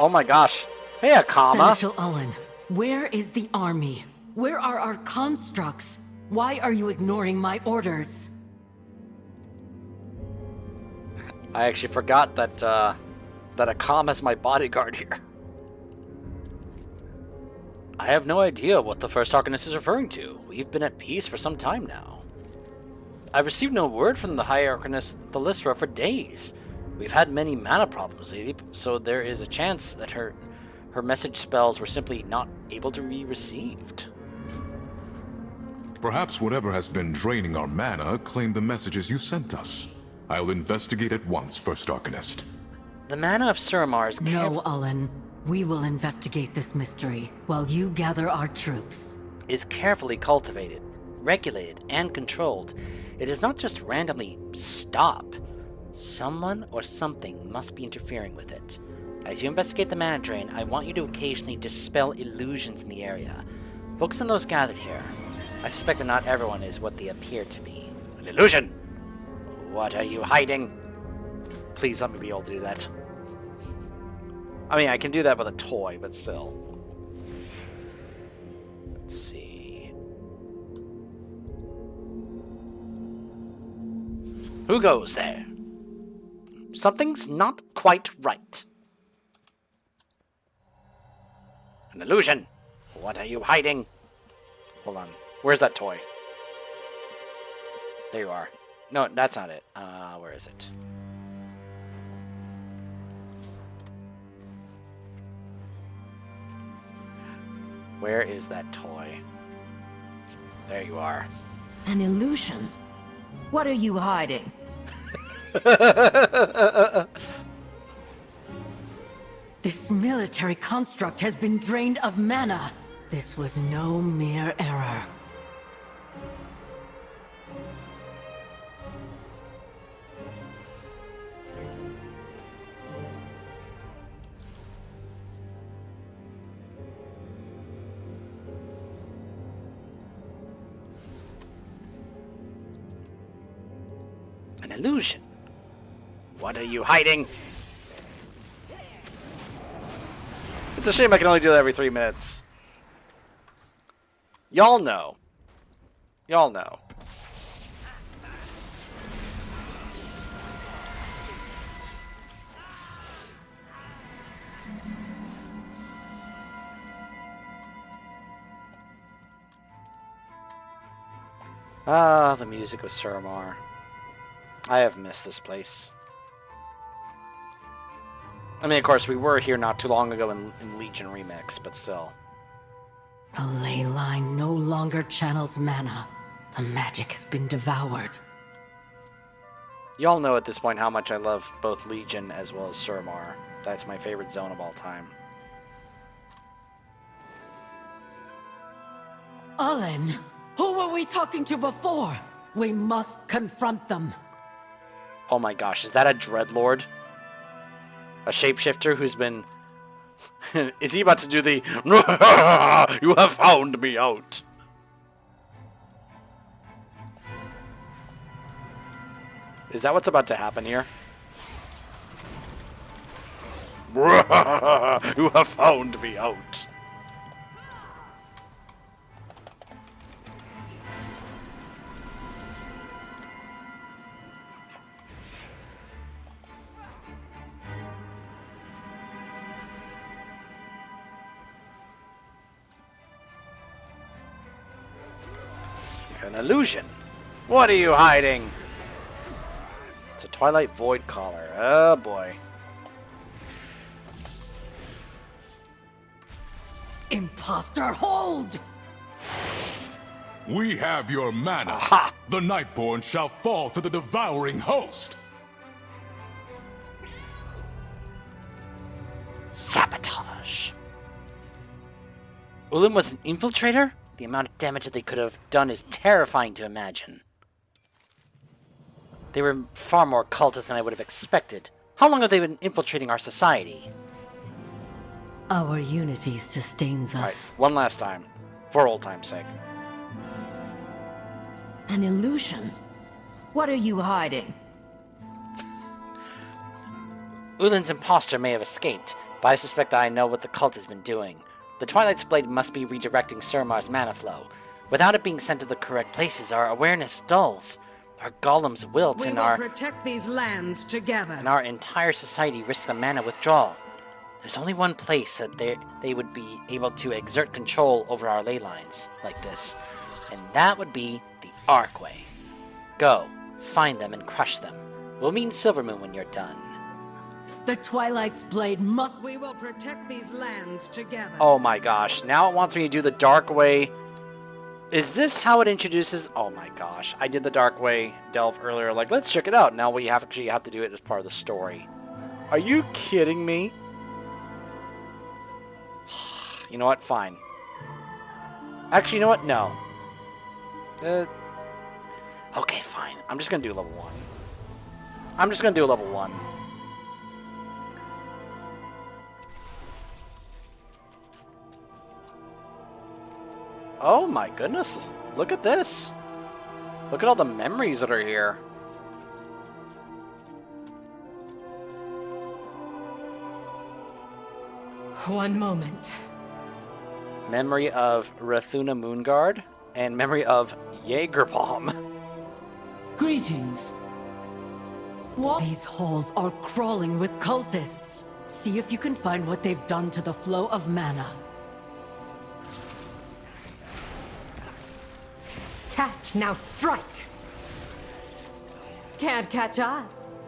Oh my gosh. Hey, Akama. Seneschal Ullen, where is the army? Where are our constructs? Why are you ignoring my orders? I actually forgot that, that Akama's my bodyguard here. I have no idea what the First Arcanist is referring to. We've been at peace for some time now. I've received no word from the High Arcanist Thalysra for days. We've had many mana problems lately, so there is a chance that her message spells were simply not able to be received. Perhaps whatever has been draining our mana claimed the messages you sent us. I'll investigate at once, First Arcanist. The mana of Suramar is No, Ullen. We will investigate this mystery, while you gather our troops. Is carefully cultivated, regulated, and controlled. It is not just randomly stop. Someone or something must be interfering with it. As you investigate the mana drain, I want you to occasionally dispel illusions in the area. Focus on those gathered here. I suspect that not everyone is what they appear to be. An illusion! What are you hiding? Please let me be able to do that. I mean, I can do that with a toy, but still. Let's see. Who goes there? Something's not quite right. An illusion. What are you hiding? Hold on. Where's that toy? There you are. No, that's not it. Where is it? Where is that toy? There you are. An illusion? What are you hiding? This military construct has been drained of mana. This was no mere error. An illusion. What are you hiding? It's a shame I can only do that every 3 minutes. Y'all know. Y'all know. Ah, the music of Suramar. I have missed this place. I mean, of course, we were here not too long ago in Legion Remix, but still. The ley line no longer channels mana. The magic has been devoured. Y'all know at this point how much I love both Legion as well as Suramar. That's my favorite zone of all time. Ullen, who were we talking to before? We must confront them. Oh my gosh, is that a Dreadlord? A shapeshifter who's been... Is he about to do the... You have found me out? Is that what's about to happen here? You have found me out. An illusion. What are you hiding? It's a Twilight Void Collar. Oh boy. Imposter, hold! We have your mana. Aha! The Nightborn shall fall to the devouring host. Sabotage. Ulim was an infiltrator? The amount of damage that they could have done is terrifying to imagine. They were far more cultists than I would have expected. How long have they been infiltrating our society? Our unity sustains us. Right, one last time. For old time's sake. An illusion? What are you hiding? Ulin's imposter may have escaped, but I suspect that I know what the cult has been doing. The Twilight's Blade must be redirecting Surmar's mana flow. Without it being sent to the correct places, our awareness dulls. Our golems wilt, We will protect these lands together. And our entire society risks a mana withdrawal. There's only one place that they would be able to exert control over our ley lines like this, and that would be the Archway. Go, find them and crush them. We'll meet in Silvermoon when you're done. The Twilight's Blade must... We will protect these lands together. Oh my gosh, now it wants me to do the Dark Way. Is this how it introduces... Oh my gosh, I did the Dark Way delve earlier, like, let's check it out. Now we actually have to do it as part of the story. Are you kidding me? You know what? Fine. Actually, you know what? No. Okay, fine. I'm just gonna do level 1. I'm just gonna do level 1. Oh my goodness. Look at this. Look at all the memories that are here. One moment. Memory of Rathuna Moonguard and memory of Jaegerbomb. Greetings. What? These halls are crawling with cultists. See if you can find what they've done to the flow of mana. Catch, now strike! Can't catch us.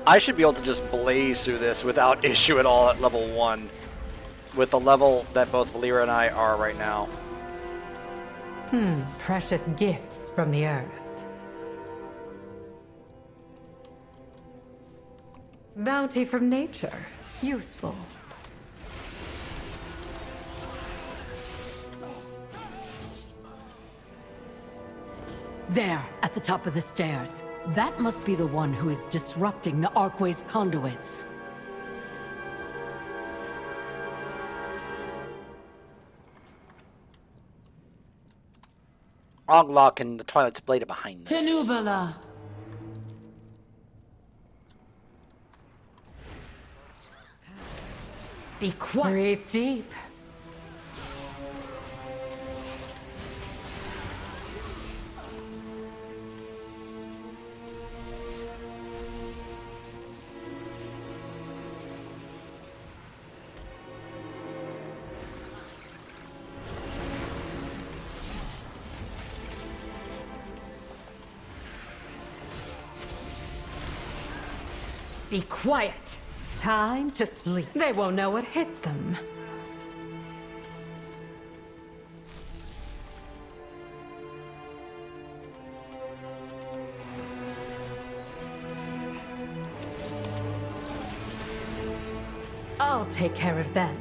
I should be able to just blaze through this without issue at all at level 1. With the level that both Valera and I are right now. Precious gifts from the earth. Bounty from nature. Useful. There, at the top of the stairs. That must be the one who is disrupting the Archway's conduits. Oglock and the Twilight's Blade are behind this. Tenubala. Be quiet. Breathe deep. Be quiet. Time to sleep. They won't know what hit them. I'll take care of them.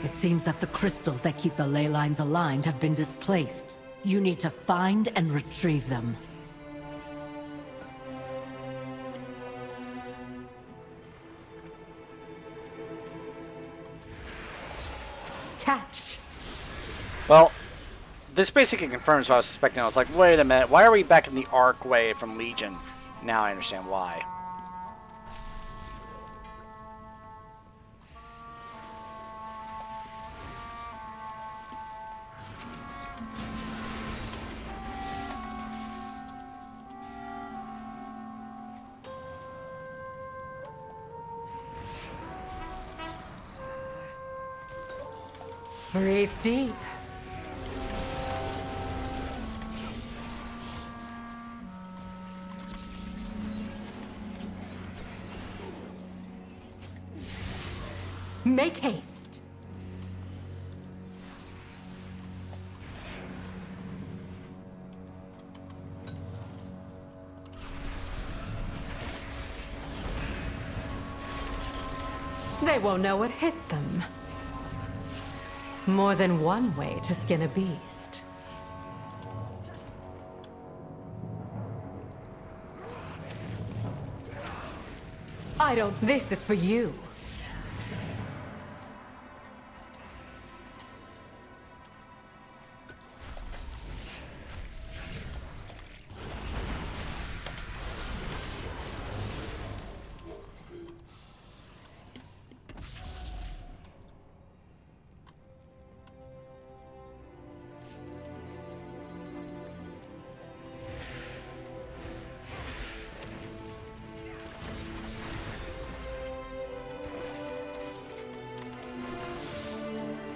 It seems that the crystals that keep the ley lines aligned have been displaced. You need to find and retrieve them. catch. Well, this basically confirms what I was suspecting. I was like, wait a minute, why are we back in the Arcway from Legion? Now I understand why. Breathe deep. Make haste. They won't know what hit them. More than one way to skin a beast. This is for you.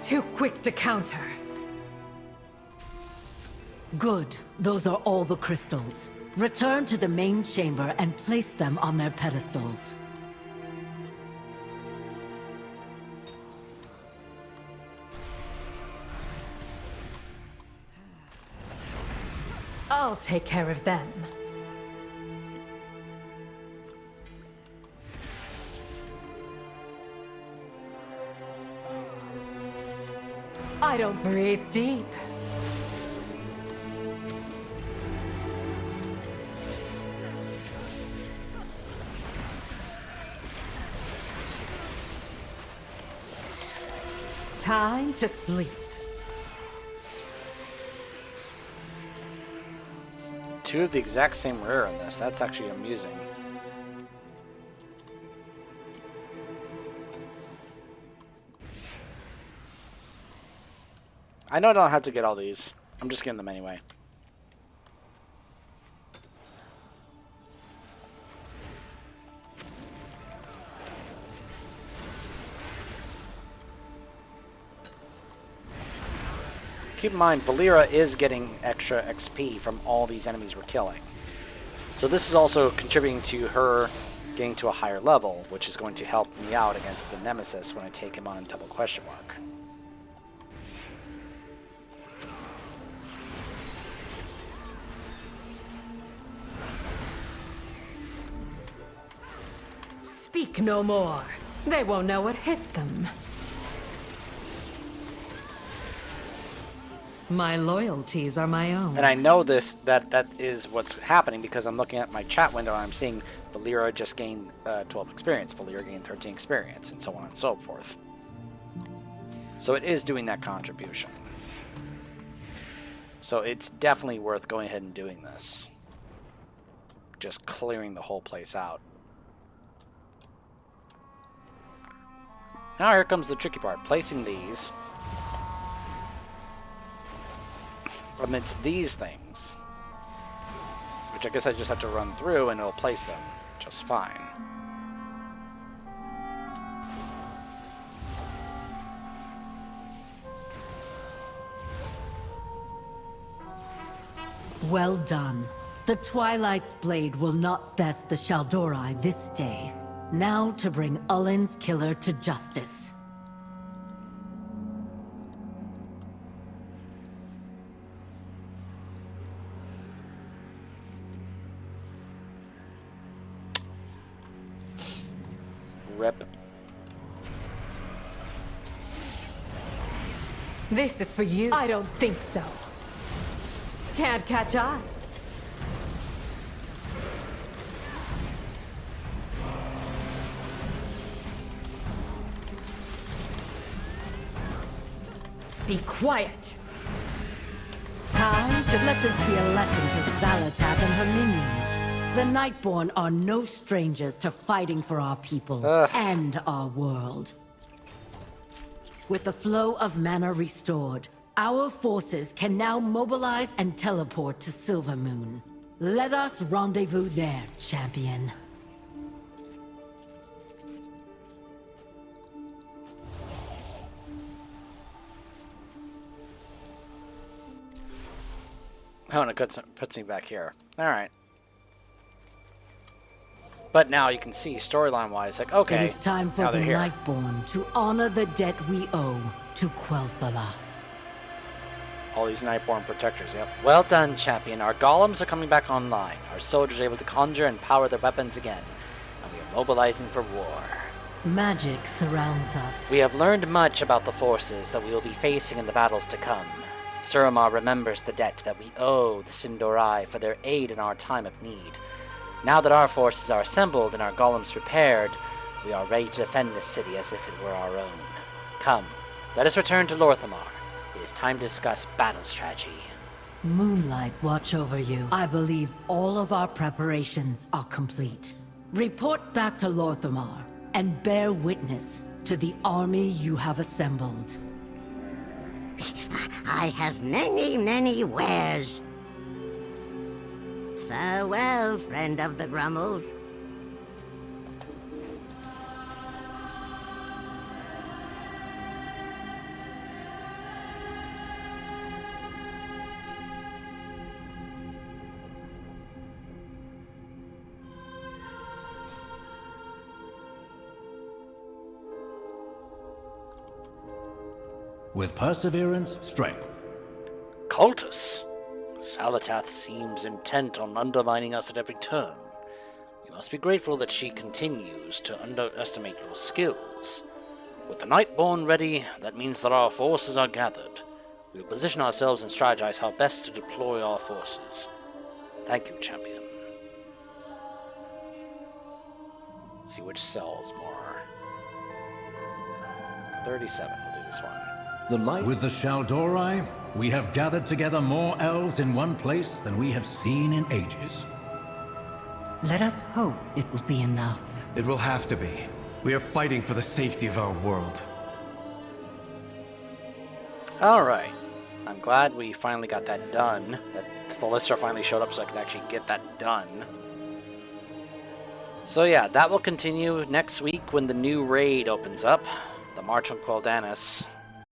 Too quick to counter. Good. Those are all the crystals. Return to the main chamber and place them on their pedestals. I'll take care of them. I don't breathe deep. Time to sleep. Two of the exact same rare in this. That's actually amusing. I know I don't have to get all these. I'm just getting them anyway. Keep in mind, Valeera is getting extra XP from all these enemies we're killing. So this is also contributing to her getting to a higher level, which is going to help me out against the Nemesis when I take him on double question mark. Speak no more. They won't know what hit them. My loyalties are my own. And I know that is what's happening because I'm looking at my chat window and I'm seeing Valeera just gained 12 experience, Valeera gained 13 experience, and so on and so forth. So it is doing that contribution. So it's definitely worth going ahead and doing this. Just clearing the whole place out. Now here comes the tricky part, placing these amidst these things, which I guess I just have to run through and it'll place them just fine. Well done. The Twilight's blade will not best the Shaldorai this day. Now to bring Ullin's killer to justice. Rip. This is for you. I don't think so. Can't catch us. Be quiet! Time to let this be a lesson to Xalatath and her minions. The Nightborn are no strangers to fighting for our people and our world. With the flow of mana restored, our forces can now mobilize and teleport to Silvermoon. Let us rendezvous there, champion. Oh, and it puts me back here. Alright. But now you can see, storyline-wise, like, okay, it is time for now the they're here. Nightborn to honor the debt we owe to Quel'Thalas. All these Nightborn protectors, yep. Well done, champion. Our golems are coming back online. Our soldiers are able to conjure and power their weapons again. And we are mobilizing for war. Magic surrounds us. We have learned much about the forces that we will be facing in the battles to come. Suramar remembers the debt that we owe the Sin'dorei for their aid in our time of need. Now that our forces are assembled and our golems prepared, we are ready to defend this city as if it were our own. Come, let us return to Lorthamar. It is time to discuss battle strategy. Moonlight watch over you. I believe all of our preparations are complete. Report back to Lorthamar and bear witness to the army you have assembled. I have many, many wares. Farewell, friend of the Grummels. With perseverance, strength. Cultus. Xalatath seems intent on undermining us at every turn. You must be grateful that she continues to underestimate your skills. With the Nightborn ready, that means that our forces are gathered. We will position ourselves and strategize how best to deploy our forces. Thank you, champion. Let's see which sells more. 37, we'll do this one. With the Shaldorei, we have gathered together more elves in one place than we have seen in ages. Let us hope it will be enough. It will have to be. We are fighting for the safety of our world. Alright. I'm glad we finally got that done. That Thalissa finally showed up so I could actually get that done. So yeah, that will continue next week when the new raid opens up. The March on Quel'Thalas.